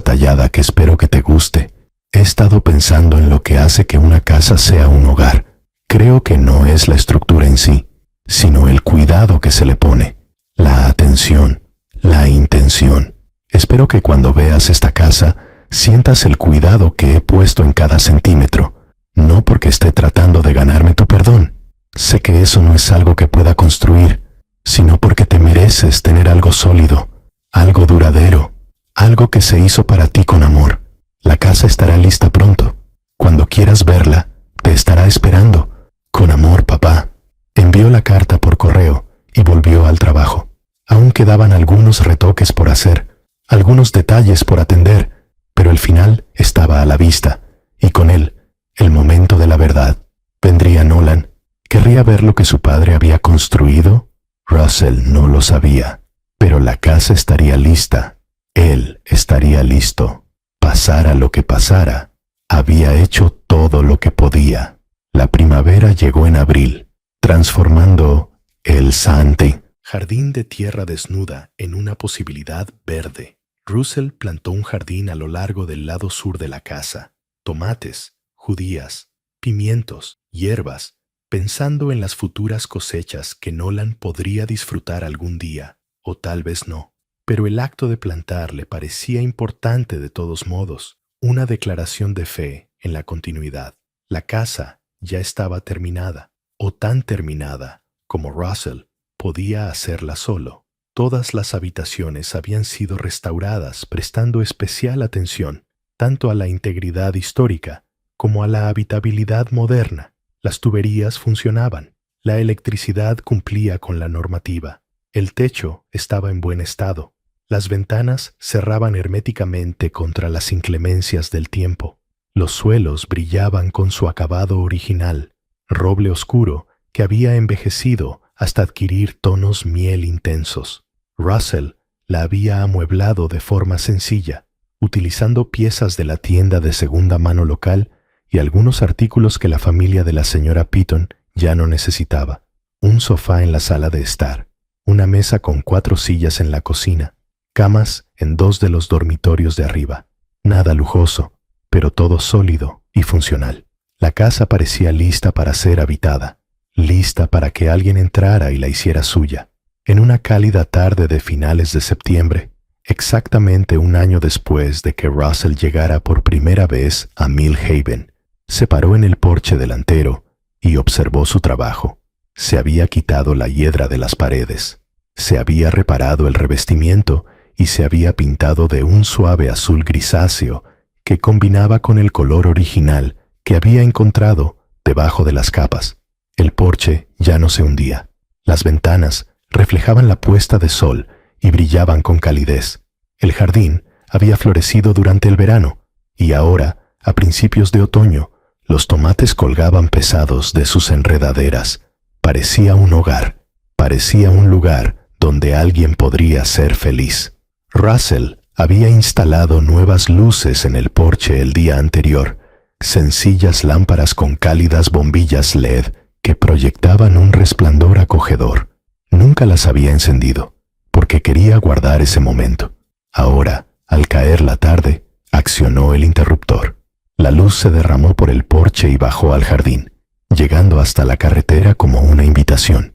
tallada que espero que te guste. He estado pensando en lo que hace que una casa sea un hogar. Creo que no es la estructura en sí, sino el cuidado que se le pone, la atención, la intención. Espero que cuando veas esta casa sientas el cuidado que he puesto en cada centímetro, no porque esté tratando de ganarme tu perdón. Sé que eso no es algo que pueda construir, sino porque te mereces tener algo sólido, algo duradero, algo que se hizo para ti con amor. La casa estará lista pronto. Cuando quieras verla, te estará esperando. Con amor, papá». Envió la carta por correo y volvió al trabajo. Aún quedaban algunos retoques por hacer, algunos detalles por atender, pero el final estaba a la vista, y con él, el momento de la verdad. ¿Vendría Nolan? ¿Querría ver lo que su padre había construido? Russell no lo sabía, pero la casa estaría lista. Él estaría listo. Pasara lo que pasara, había hecho todo lo que podía. La primavera llegó en abril. transformando el Sante, jardín de tierra desnuda, en una posibilidad verde. Russell plantó un jardín a lo largo del lado sur de la casa. Tomates, judías, pimientos, hierbas, pensando en las futuras cosechas que Nolan podría disfrutar algún día, o tal vez no. Pero el acto de plantar le parecía importante de todos modos, una declaración de fe en la continuidad. La casa ya estaba terminada, o tan terminada como Russell podía hacerla solo. Todas las habitaciones habían sido restauradas, prestando especial atención tanto a la integridad histórica como a la habitabilidad moderna. Las tuberías funcionaban, la electricidad cumplía con la normativa, el techo estaba en buen estado, las ventanas cerraban herméticamente contra las inclemencias del tiempo, los suelos brillaban con su acabado original, roble oscuro que había envejecido hasta adquirir tonos miel intensos. Russell la había amueblado de forma sencilla, utilizando piezas de la tienda de segunda mano local y algunos artículos que la familia de la señora Piton ya no necesitaba. Un sofá en la sala de estar, una mesa con 4 sillas en la cocina, camas en 2 de los dormitorios de arriba. Nada lujoso, pero todo sólido y funcional. La casa parecía lista para ser habitada, lista para que alguien entrara y la hiciera suya. En una cálida tarde de finales de septiembre, exactamente un año después de que Russell llegara por primera vez a Mill Haven, se paró en el porche delantero y observó su trabajo. Se había quitado la hiedra de las paredes, se había reparado el revestimiento y se había pintado de un suave azul grisáceo que combinaba con el color original que había encontrado debajo de las capas. El porche ya no se hundía. Las ventanas reflejaban la puesta de sol y brillaban con calidez. El jardín había florecido durante el verano y ahora, a principios de otoño, los tomates colgaban pesados de sus enredaderas. Parecía un hogar, parecía un lugar donde alguien podría ser feliz. Russell había instalado nuevas luces en el porche el día anterior, sencillas lámparas con cálidas bombillas LED que proyectaban un resplandor acogedor. Nunca las había encendido, porque quería guardar ese momento. Ahora, al caer la tarde, accionó el interruptor. La luz se derramó por el porche y bajó al jardín, llegando hasta la carretera como una invitación.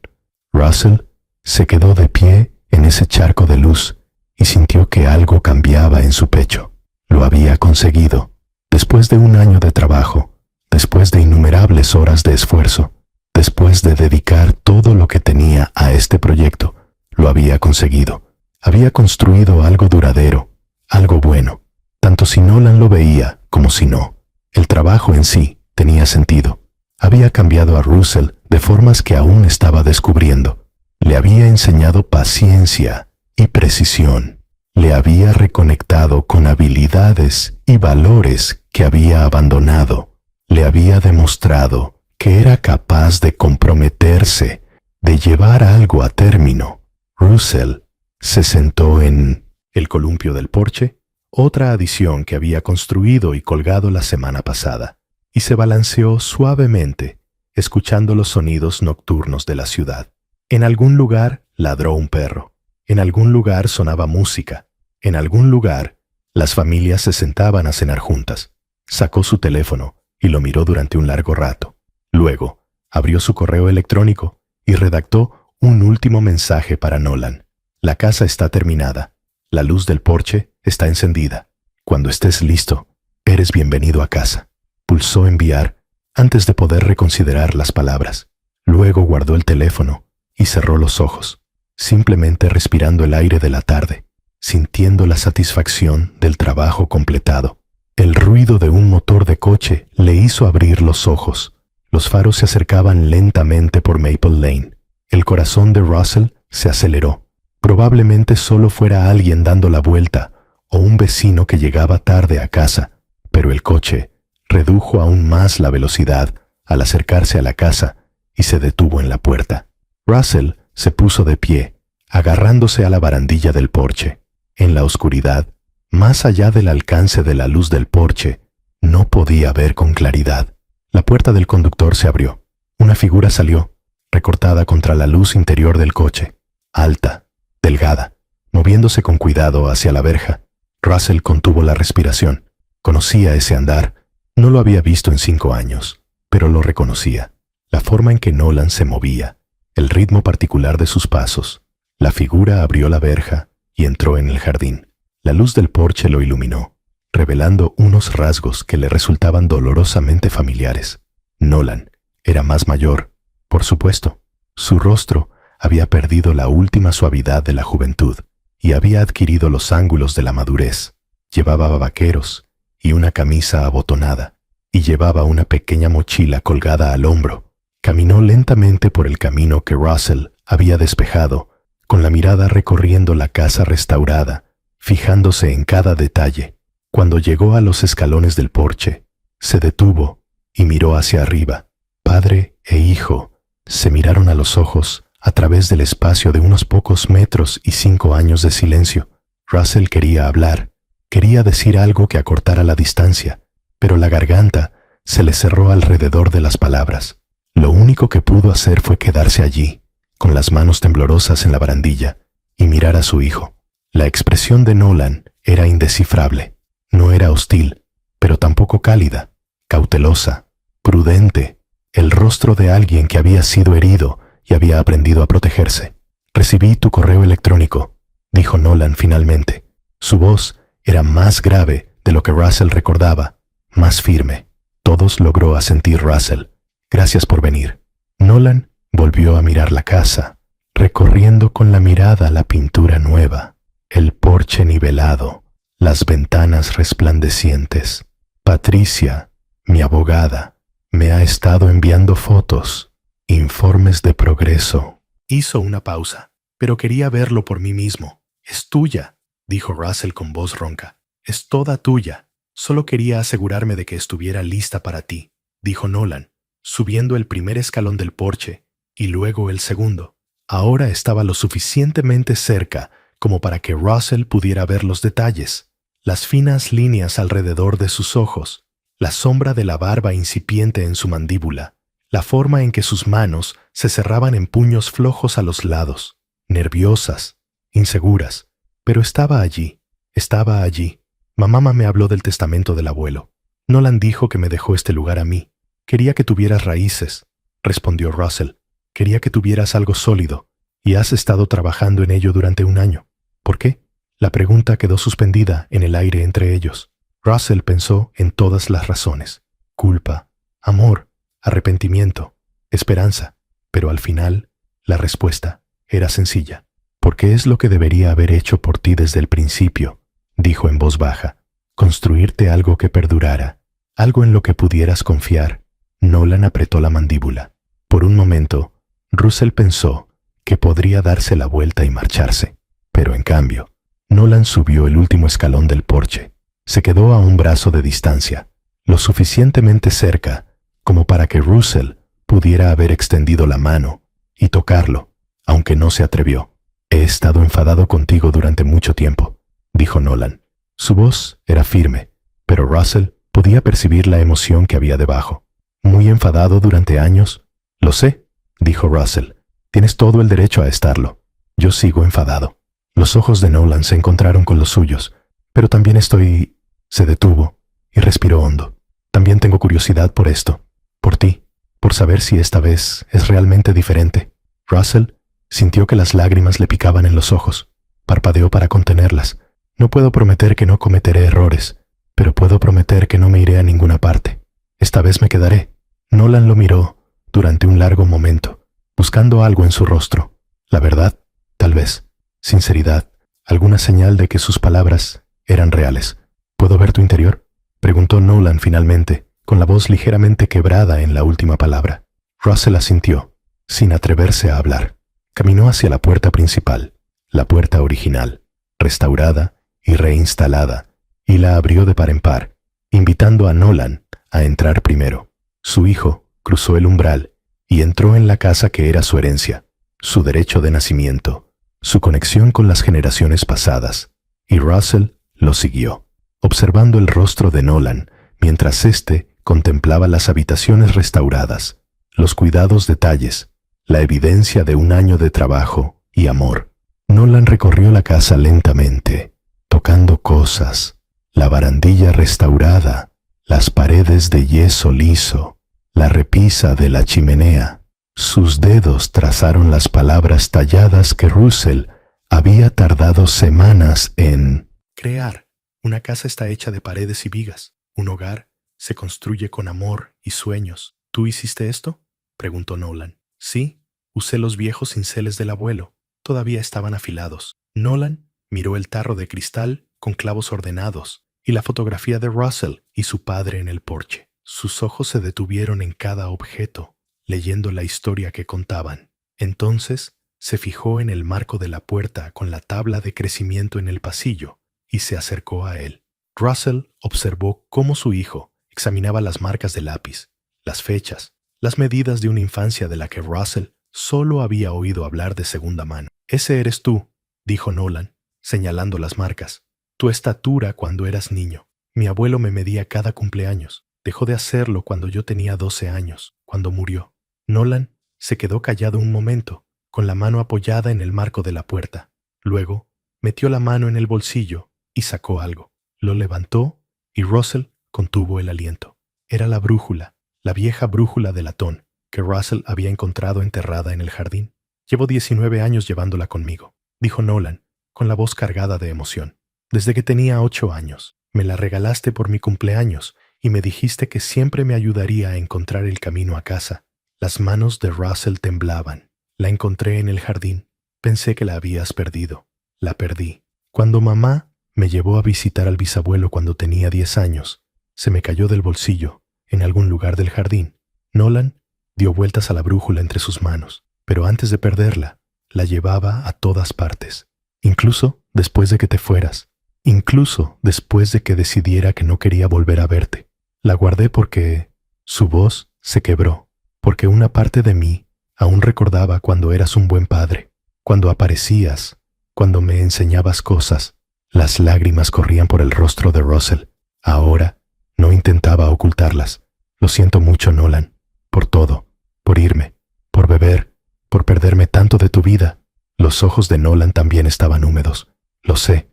Russell se quedó de pie en ese charco de luz y sintió que algo cambiaba en su pecho. Lo había conseguido. Después de un año de trabajo, después de innumerables horas de esfuerzo, después de dedicar todo lo que tenía a este proyecto, lo había conseguido. Había construido algo duradero, algo bueno, tanto si Nolan lo veía como si no. El trabajo en sí tenía sentido. Había cambiado a Russell de formas que aún estaba descubriendo. Le había enseñado paciencia y precisión. Le había reconectado con habilidades y valores que había abandonado. Le había demostrado que era capaz de comprometerse, de llevar algo a término. Russell se sentó en el columpio del porche, otra adición que había construido y colgado la semana pasada, y se balanceó suavemente, escuchando los sonidos nocturnos de la ciudad. En algún lugar ladró un perro, en algún lugar sonaba música, en algún lugar las familias se sentaban a cenar juntas. Sacó su teléfono y lo miró durante un largo rato. Luego, abrió su correo electrónico y redactó un último mensaje para Nolan. La casa está terminada. La luz del porche está encendida. Cuando estés listo, eres bienvenido a casa. Pulsó enviar antes de poder reconsiderar las palabras. Luego guardó el teléfono y cerró los ojos, simplemente respirando el aire de la tarde, sintiendo la satisfacción del trabajo completado. El ruido de un motor de coche le hizo abrir los ojos. Los faros se acercaban lentamente por Maple Lane. El corazón de Russell se aceleró. Probablemente solo fuera alguien dando la vuelta o un vecino que llegaba tarde a casa, pero el coche redujo aún más la velocidad al acercarse a la casa y se detuvo en la puerta. Russell se puso de pie, agarrándose a la barandilla del porche. En la oscuridad, más allá del alcance de la luz del porche, no podía ver con claridad. La puerta del conductor se abrió. Una figura salió, recortada contra la luz interior del coche, alta, delgada, moviéndose con cuidado hacia la verja. Russell contuvo la respiración. Conocía ese andar. No lo había visto en 5 años, pero lo reconocía. La forma en que Nolan se movía, el ritmo particular de sus pasos. La figura abrió la verja y entró en el jardín. La luz del porche lo iluminó, revelando unos rasgos que le resultaban dolorosamente familiares. Nolan era más mayor, por supuesto. Su rostro había perdido la última suavidad de la juventud y había adquirido los ángulos de la madurez. Llevaba vaqueros y una camisa abotonada, y llevaba una pequeña mochila colgada al hombro. Caminó lentamente por el camino que Russell había despejado, con la mirada recorriendo la casa restaurada, fijándose en cada detalle. Cuando llegó a los escalones del porche, se detuvo y miró hacia arriba. Padre e hijo se miraron a los ojos a través del espacio de unos pocos metros y 5 años de silencio. Russell quería hablar, quería decir algo que acortara la distancia, pero la garganta se le cerró alrededor de las palabras. Lo único que pudo hacer fue quedarse allí, con las manos temblorosas en la barandilla, y mirar a su hijo. La expresión de Nolan era indescifrable. No era hostil, pero tampoco cálida, cautelosa, prudente, el rostro de alguien que había sido herido y había aprendido a protegerse. «Recibí tu correo electrónico», dijo Nolan finalmente. Su voz era más grave de lo que Russell recordaba, más firme. «Todos», logró asentir Russell. «Gracias por venir». Nolan volvió a mirar la casa, recorriendo con la mirada la pintura nueva, el porche nivelado, las ventanas resplandecientes. Patricia, mi abogada, me ha estado enviando fotos, informes de progreso. Hizo una pausa, pero quería verlo por mí mismo. «Es tuya», dijo Russell con voz ronca. «Es toda tuya. Solo quería asegurarme de que estuviera lista para ti», dijo Nolan, subiendo el primer escalón del porche y luego el segundo. Ahora estaba lo suficientemente cerca como para que Russell pudiera ver los detalles, las finas líneas alrededor de sus ojos, la sombra de la barba incipiente en su mandíbula, la forma en que sus manos se cerraban en puños flojos a los lados, nerviosas, inseguras. Pero estaba allí, estaba allí. Mamá me habló del testamento del abuelo. Nolan dijo que me dejó este lugar a mí. «Quería que tuvieras raíces», respondió Russell. «Quería que tuvieras algo sólido, y has estado trabajando en ello durante 1 año. ¿Por qué?». La pregunta quedó suspendida en el aire entre ellos. Russell pensó en todas las razones: culpa, amor, arrepentimiento, esperanza. Pero al final, la respuesta era sencilla. «Porque es lo que debería haber hecho por ti desde el principio», dijo en voz baja. «Construirte algo que perdurara, algo en lo que pudieras confiar». Nolan apretó la mandíbula. Por un momento, Russell pensó que podría darse la vuelta y marcharse. Pero en cambio, Nolan subió el último escalón del porche. Se quedó a un brazo de distancia, lo suficientemente cerca como para que Russell pudiera haber extendido la mano y tocarlo, aunque no se atrevió. «He estado enfadado contigo durante mucho tiempo», dijo Nolan. Su voz era firme, pero Russell podía percibir la emoción que había debajo. «¿Muy enfadado durante años?» «Lo sé», dijo Russell. «Tienes todo el derecho a estarlo. Yo sigo enfadado». Los ojos de Nolan se encontraron con los suyos. «Pero también estoy...». Se detuvo y respiró hondo. «También tengo curiosidad por esto, por ti, por saber si esta vez es realmente diferente». Russell sintió que las lágrimas le picaban en los ojos. Parpadeó para contenerlas. «No puedo prometer que no cometeré errores, pero puedo prometer que no me iré a ninguna parte. Esta vez me quedaré». Nolan lo miró durante un largo momento, buscando algo en su rostro. La verdad, tal vez. Sinceridad, alguna señal de que sus palabras eran reales. «¿Puedo ver tu interior?», preguntó Nolan finalmente, con la voz ligeramente quebrada en la última palabra. Russell asintió, sin atreverse a hablar. Caminó hacia la puerta principal, la puerta original, restaurada y reinstalada, y la abrió de par en par, invitando a Nolan a entrar primero. Su hijo cruzó el umbral y entró en la casa que era su herencia, su derecho de nacimiento, su conexión con las generaciones pasadas, y Russell lo siguió, observando el rostro de Nolan mientras éste contemplaba las habitaciones restauradas, los cuidados detalles, la evidencia de un año de trabajo y amor. Nolan recorrió la casa lentamente, tocando cosas, la barandilla restaurada, las paredes de yeso liso, la repisa de la chimenea. Sus dedos trazaron las palabras talladas que Russell había tardado semanas en crear. Una casa está hecha de paredes y vigas. Un hogar se construye con amor y sueños. ¿Tú hiciste esto?, preguntó Nolan. Sí, usé los viejos cinceles del abuelo. Todavía estaban afilados. Nolan miró el tarro de cristal con clavos ordenados y la fotografía de Russell y su padre en el porche. Sus ojos se detuvieron en cada objeto, leyendo la historia que contaban. Entonces se fijó en el marco de la puerta con la tabla de crecimiento en el pasillo y se acercó a él. Russell observó cómo su hijo examinaba las marcas de lápiz, las fechas, las medidas de una infancia de la que Russell solo había oído hablar de segunda mano. «Ese eres tú», dijo Nolan, señalando las marcas. «Tu estatura cuando eras niño. Mi abuelo me medía cada cumpleaños. Dejó de hacerlo cuando yo tenía 12 años, cuando murió». Nolan se quedó callado un momento, con la mano apoyada en el marco de la puerta. Luego metió la mano en el bolsillo y sacó algo. Lo levantó y Russell contuvo el aliento. Era la brújula, la vieja brújula de latón que Russell había encontrado enterrada en el jardín. «Llevo 19 años llevándola conmigo», dijo Nolan, con la voz cargada de emoción. «Desde que tenía 8 años. Me la regalaste por mi cumpleaños y me dijiste que siempre me ayudaría a encontrar el camino a casa». Las manos de Russell temblaban. «La encontré en el jardín. Pensé que la habías perdido. La perdí. Cuando mamá me llevó a visitar al bisabuelo cuando tenía 10 años, se me cayó del bolsillo, en algún lugar del jardín». Nolan dio vueltas a la brújula entre sus manos, pero antes de perderla, la llevaba a todas partes. Incluso después de que te fueras, incluso después de que decidiera que no quería volver a verte. La guardé porque su voz se quebró, porque una parte de mí aún recordaba cuando eras un buen padre, cuando aparecías, cuando me enseñabas cosas. Las lágrimas corrían por el rostro de Russell. Ahora no intentaba ocultarlas. «Lo siento mucho, Nolan, por todo, por irme, por beber, por perderme tanto de tu vida». Los ojos de Nolan también estaban húmedos. Lo sé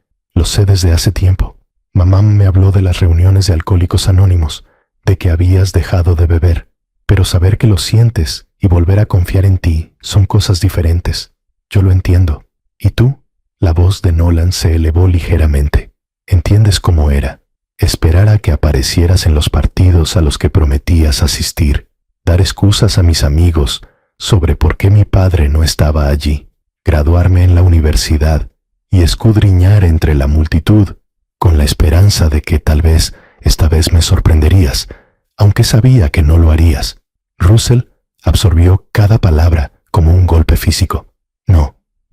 desde hace tiempo. Mamá me habló de las reuniones de Alcohólicos Anónimos, de que habías dejado de beber, pero saber que lo sientes y volver a confiar en ti son cosas diferentes. Yo lo entiendo. ¿Y tú?». La voz de Nolan se elevó ligeramente. «¿Entiendes cómo era? Esperar a que aparecieras en los partidos a los que prometías asistir, dar excusas a mis amigos sobre por qué mi padre no estaba allí, graduarme en la universidad y escudriñar entre la multitud con la esperanza de que tal vez esta vez me sorprenderías, aunque sabía que no lo harías». Russell absorbió cada palabra como un golpe físico.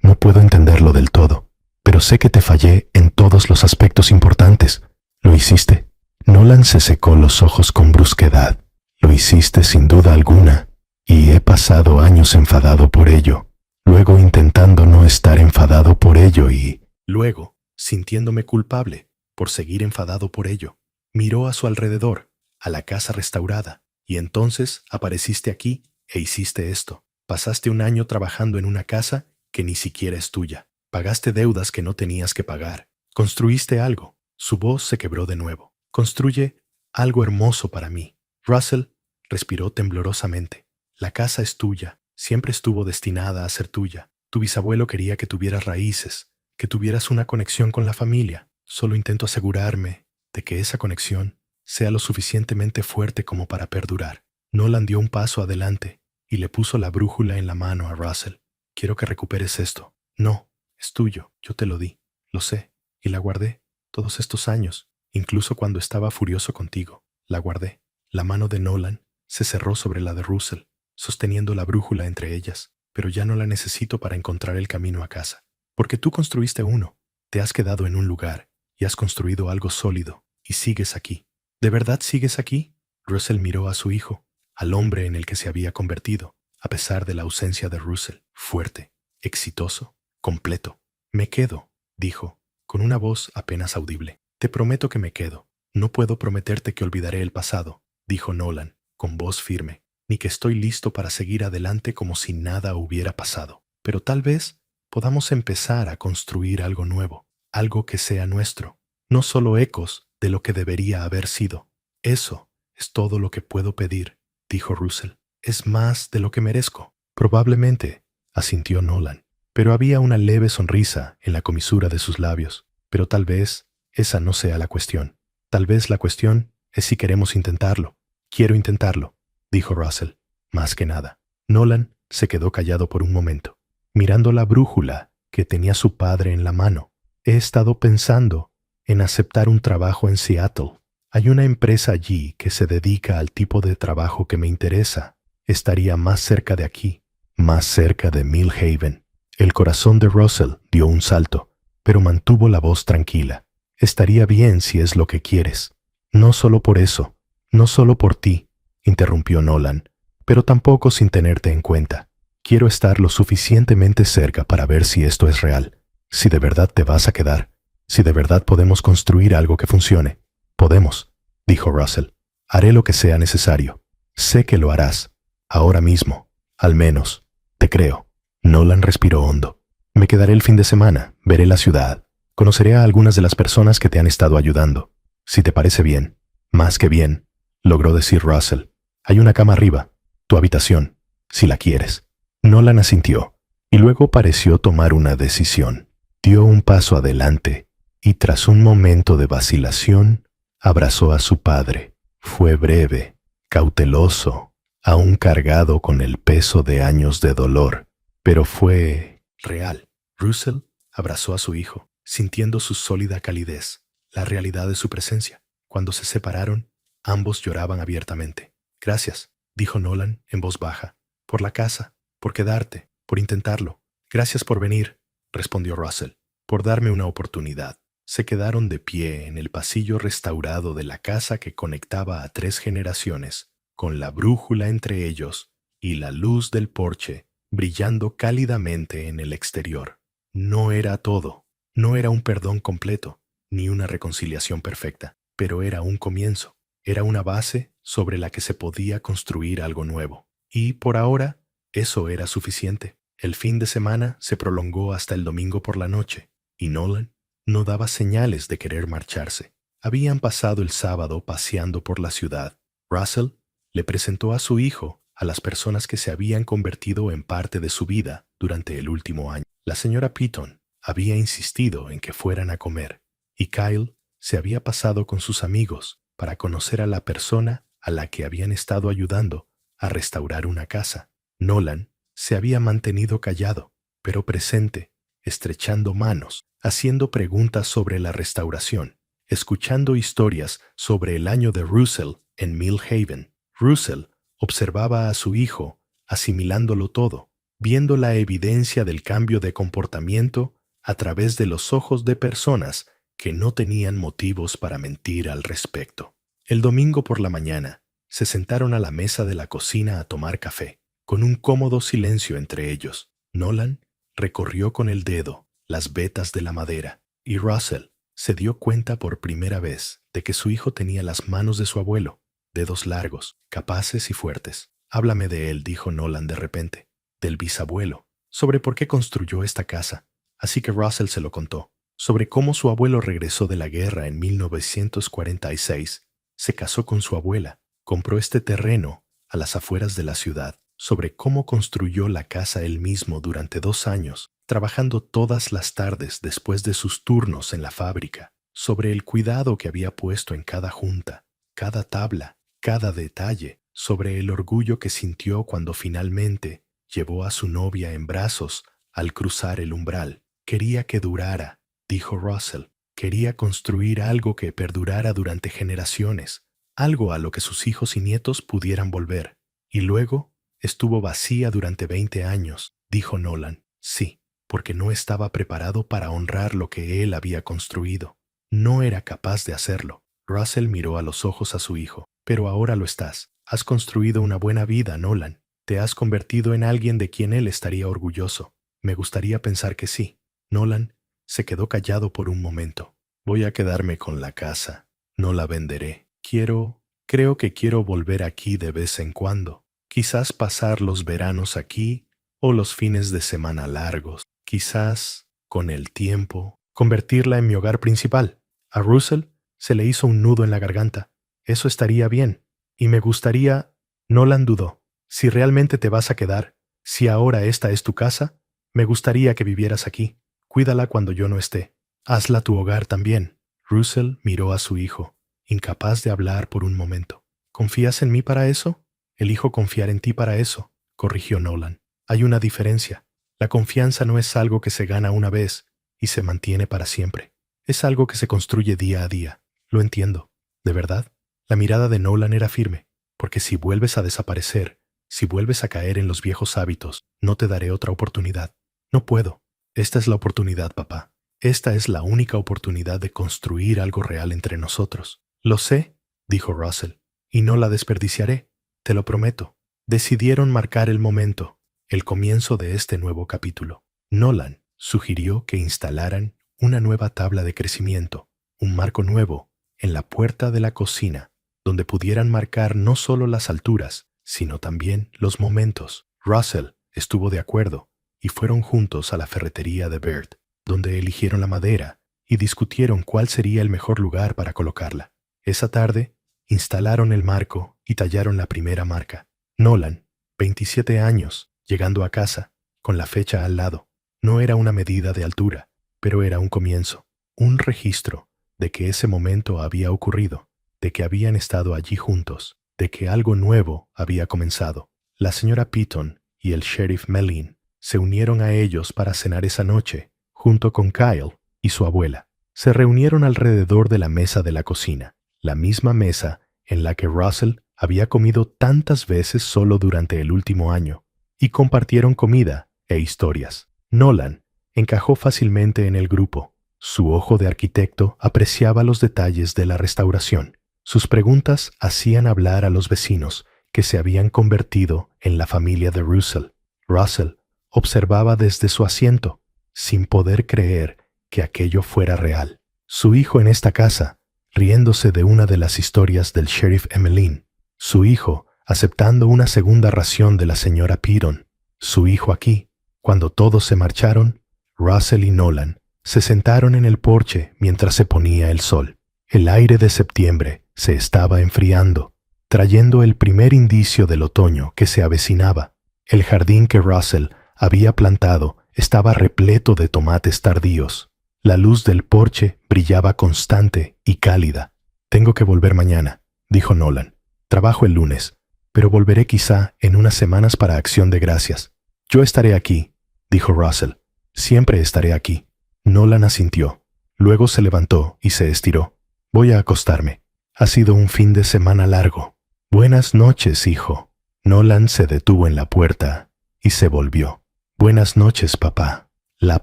No puedo entenderlo del todo, pero sé que te fallé en todos los aspectos importantes. ¿Lo hiciste? Nolan se secó los ojos con brusquedad. «Lo hiciste sin duda alguna, y he pasado años enfadado por ello. Luego intentando no estar enfadado por ello y luego sintiéndome culpable por seguir enfadado por ello». Miró a su alrededor, a la casa restaurada, y entonces apareciste aquí e hiciste esto. Pasaste un año trabajando en una casa que ni siquiera es tuya. Pagaste deudas que no tenías que pagar. Construiste algo. Su voz se quebró de nuevo. «Construye algo hermoso para mí». Russell respiró temblorosamente. «La casa es tuya. Siempre estuvo destinada a ser tuya. Tu bisabuelo quería que tuvieras raíces, que tuvieras una conexión con la familia. Solo intento asegurarme de que esa conexión sea lo suficientemente fuerte como para perdurar». Nolan dio un paso adelante y le puso la brújula en la mano a Russell. «Quiero que recuperes esto». «No, es tuyo. Yo te lo di. Lo sé. Y la guardé todos estos años, incluso cuando estaba furioso contigo. La guardé». La mano de Nolan se cerró sobre la de Russell, sosteniendo la brújula entre ellas. «Pero ya no la necesito para encontrar el camino a casa. Porque tú construiste uno. Te has quedado en un lugar y has construido algo sólido. Y sigues aquí». «¿De verdad sigues aquí?». Russell miró a su hijo, al hombre en el que se había convertido, a pesar de la ausencia de Russell. Fuerte, exitoso, completo. «Me quedo», dijo, con una voz apenas audible. «Te prometo que me quedo». «No puedo prometerte que olvidaré el pasado», dijo Nolan, con voz firme. ni que estoy listo para seguir adelante como si nada hubiera pasado. Pero tal vez podamos empezar a construir algo nuevo, algo que sea nuestro, no solo ecos de lo que debería haber sido. Eso es todo lo que puedo pedir, dijo Russell. Es más de lo que merezco. Probablemente, asintió Nolan, pero había una leve sonrisa en la comisura de sus labios. Pero tal vez esa no sea la cuestión. Tal vez la cuestión es si queremos intentarlo. Quiero intentarlo, dijo Russell. Más que nada. Nolan se quedó callado por un momento, mirando la brújula que tenía su padre en la mano. He estado pensando en aceptar un trabajo en Seattle. Hay una empresa allí que se dedica al tipo de trabajo que me interesa. Estaría más cerca de aquí, más cerca de Mill Haven. El corazón de Russell dio un salto, pero mantuvo la voz tranquila. Estaría bien si es lo que quieres. No solo por eso, no solo por ti, interrumpió Nolan, pero tampoco sin tenerte en cuenta. Quiero estar lo suficientemente cerca para ver si esto es real, si de verdad te vas a quedar, si de verdad podemos construir algo que funcione. Podemos, dijo Russell. Haré lo que sea necesario. Sé que lo harás. Ahora mismo, al menos, te creo. Nolan respiró hondo. Me quedaré el fin de semana, veré la ciudad, conoceré a algunas de las personas que te han estado ayudando. Si te parece bien, más que bien, logró decir Russell. Hay una cama arriba, tu habitación, si la quieres. Nolan asintió, y luego pareció tomar una decisión. Dio un paso adelante, y tras un momento de vacilación, abrazó a su padre. Fue breve, cauteloso, aún cargado con el peso de años de dolor, pero fue real. Russell abrazó a su hijo, sintiendo su sólida calidez, la realidad de su presencia. Cuando se separaron, ambos lloraban abiertamente. Gracias, dijo Nolan en voz baja, por la casa, por quedarte, por intentarlo. Gracias por venir, respondió Russell, por darme una oportunidad. Se quedaron de pie en el pasillo restaurado de la casa que conectaba a 3 generaciones, con la brújula entre ellos y la luz del porche brillando cálidamente en el exterior. No era todo, no era un perdón completo, ni una reconciliación perfecta, pero era un comienzo, era una base sobre la que se podía construir algo nuevo. Y por ahora, eso era suficiente. El fin de semana se prolongó hasta el domingo por la noche, y Nolan no daba señales de querer marcharse. Habían pasado el sábado paseando por la ciudad. Russell le presentó a su hijo a las personas que se habían convertido en parte de su vida durante el último año. La señora Piton había insistido en que fueran a comer, y Kyle se había pasado con sus amigos para conocer a la persona a la que habían estado ayudando a restaurar una casa. Nolan se había mantenido callado, pero presente, estrechando manos, haciendo preguntas sobre la restauración, escuchando historias sobre el año de Russell en Mill Haven. Russell observaba a su hijo, asimilándolo todo, viendo la evidencia del cambio de comportamiento a través de los ojos de personas que no tenían motivos para mentir al respecto. El domingo por la mañana, se sentaron a la mesa de la cocina a tomar café, con un cómodo silencio entre ellos. Nolan recorrió con el dedo las vetas de la madera, y Russell se dio cuenta por primera vez de que su hijo tenía las manos de su abuelo, dedos largos, capaces y fuertes. Háblame de él, dijo Nolan de repente, del bisabuelo, sobre por qué construyó esta casa. Así que Russell se lo contó, sobre cómo su abuelo regresó de la guerra en 1946, se casó con su abuela, compró este terreno a las afueras de la ciudad, sobre cómo construyó la casa él mismo durante 2 años, trabajando todas las tardes después de sus turnos en la fábrica, sobre el cuidado que había puesto en cada junta, cada tabla, cada detalle, sobre el orgullo que sintió cuando finalmente llevó a su novia en brazos al cruzar el umbral. Quería que durara, dijo Russell. Quería construir algo que perdurara durante generaciones, algo a lo que sus hijos y nietos pudieran volver. Y luego estuvo vacía durante 20 años, dijo Nolan. Sí, porque no estaba preparado para honrar lo que él había construido. No era capaz de hacerlo. Russell miró a los ojos a su hijo. Pero ahora lo estás. Has construido una buena vida, Nolan. Te has convertido en alguien de quien él estaría orgulloso. Me gustaría pensar que sí. Nolan se quedó callado por un momento. Voy a quedarme con la casa. No la venderé. Creo que quiero volver aquí de vez en cuando. Quizás pasar los veranos aquí o los fines de semana largos. Quizás, con el tiempo, convertirla en mi hogar principal. A Russell se le hizo un nudo en la garganta. Eso estaría bien. Y me gustaría... Nolan dudó. Si realmente te vas a quedar, si ahora esta es tu casa, me gustaría que vivieras aquí. Cuídala cuando yo no esté. Hazla tu hogar también. Russell miró a su hijo, incapaz de hablar por un momento. ¿Confías en mí para eso? Elijo confiar en ti para eso, corrigió Nolan. Hay una diferencia. La confianza no es algo que se gana una vez y se mantiene para siempre. Es algo que se construye día a día. Lo entiendo. ¿De verdad? La mirada de Nolan era firme, porque si vuelves a desaparecer, si vuelves a caer en los viejos hábitos, no te daré otra oportunidad. No puedo. Esta es la oportunidad, papá. Esta es la única oportunidad de construir algo real entre nosotros. Lo sé, dijo Russell, y no la desperdiciaré. Te lo prometo. Decidieron marcar el momento, el comienzo de este nuevo capítulo. Nolan sugirió que instalaran una nueva tabla de crecimiento, un marco nuevo, en la puerta de la cocina, donde pudieran marcar no solo las alturas, sino también los momentos. Russell estuvo de acuerdo, y fueron juntos a la ferretería de Bert, donde eligieron la madera y discutieron cuál sería el mejor lugar para colocarla. Esa tarde, instalaron el marco y tallaron la primera marca. Nolan, 27 años, llegando a casa, con la fecha al lado. No era una medida de altura, pero era un comienzo, un registro de que ese momento había ocurrido, de que habían estado allí juntos, de que algo nuevo había comenzado. La señora Piton y el sheriff Mellin se unieron a ellos para cenar esa noche, junto con Kyle y su abuela. Se reunieron alrededor de la mesa de la cocina, la misma mesa en la que Russell había comido tantas veces solo durante el último año, y compartieron comida e historias. Nolan encajó fácilmente en el grupo. Su ojo de arquitecto apreciaba los detalles de la restauración. Sus preguntas hacían hablar a los vecinos que se habían convertido en la familia de Russell. Russell observaba desde su asiento, sin poder creer que aquello fuera real. Su hijo en esta casa, riéndose de una de las historias del sheriff Emmeline. Su hijo aceptando una segunda ración de la señora Piton. Su hijo aquí. Cuando todos se marcharon, Russell y Nolan se sentaron en el porche mientras se ponía el sol. El aire de septiembre se estaba enfriando, trayendo el primer indicio del otoño que se avecinaba. El jardín que Russell había plantado estaba repleto de tomates tardíos. La luz del porche brillaba constante y cálida. «Tengo que volver mañana», dijo Nolan. «Trabajo el lunes, pero volveré quizá en unas semanas para Acción de Gracias». «Yo estaré aquí», dijo Russell. «Siempre estaré aquí». Nolan asintió. Luego se levantó y se estiró. «Voy a acostarme. Ha sido un fin de semana largo». «Buenas noches, hijo». Nolan se detuvo en la puerta y se volvió. «Buenas noches, papá». La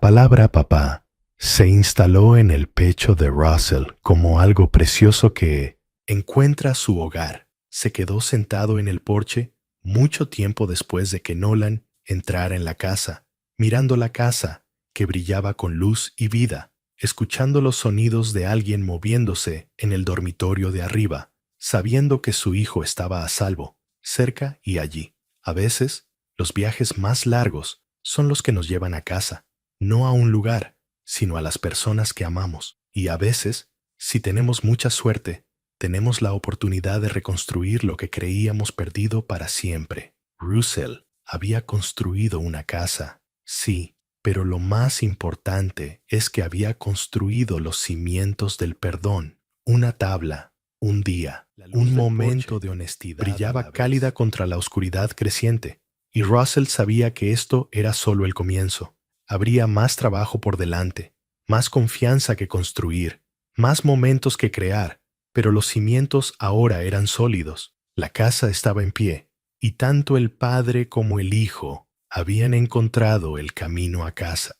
palabra papá se instaló en el pecho de Russell como algo precioso que encuentra su hogar. Se quedó sentado en el porche mucho tiempo después de que Nolan entrara en la casa, mirando la casa que brillaba con luz y vida, escuchando los sonidos de alguien moviéndose en el dormitorio de arriba, sabiendo que su hijo estaba a salvo, cerca y allí. A veces, los viajes más largos son los que nos llevan a casa, no a un lugar, sino a las personas que amamos. Y a veces, si tenemos mucha suerte, tenemos la oportunidad de reconstruir lo que creíamos perdido para siempre. Russell había construido una casa, sí, pero lo más importante es que había construido los cimientos del perdón, una tabla, un día, un momento de honestidad. Brillaba cálida contra la oscuridad creciente, y Russell sabía que esto era solo el comienzo. Habría más trabajo por delante, más confianza que construir, más momentos que crear, pero los cimientos ahora eran sólidos. La casa estaba en pie, y tanto el padre como el hijo habían encontrado el camino a casa.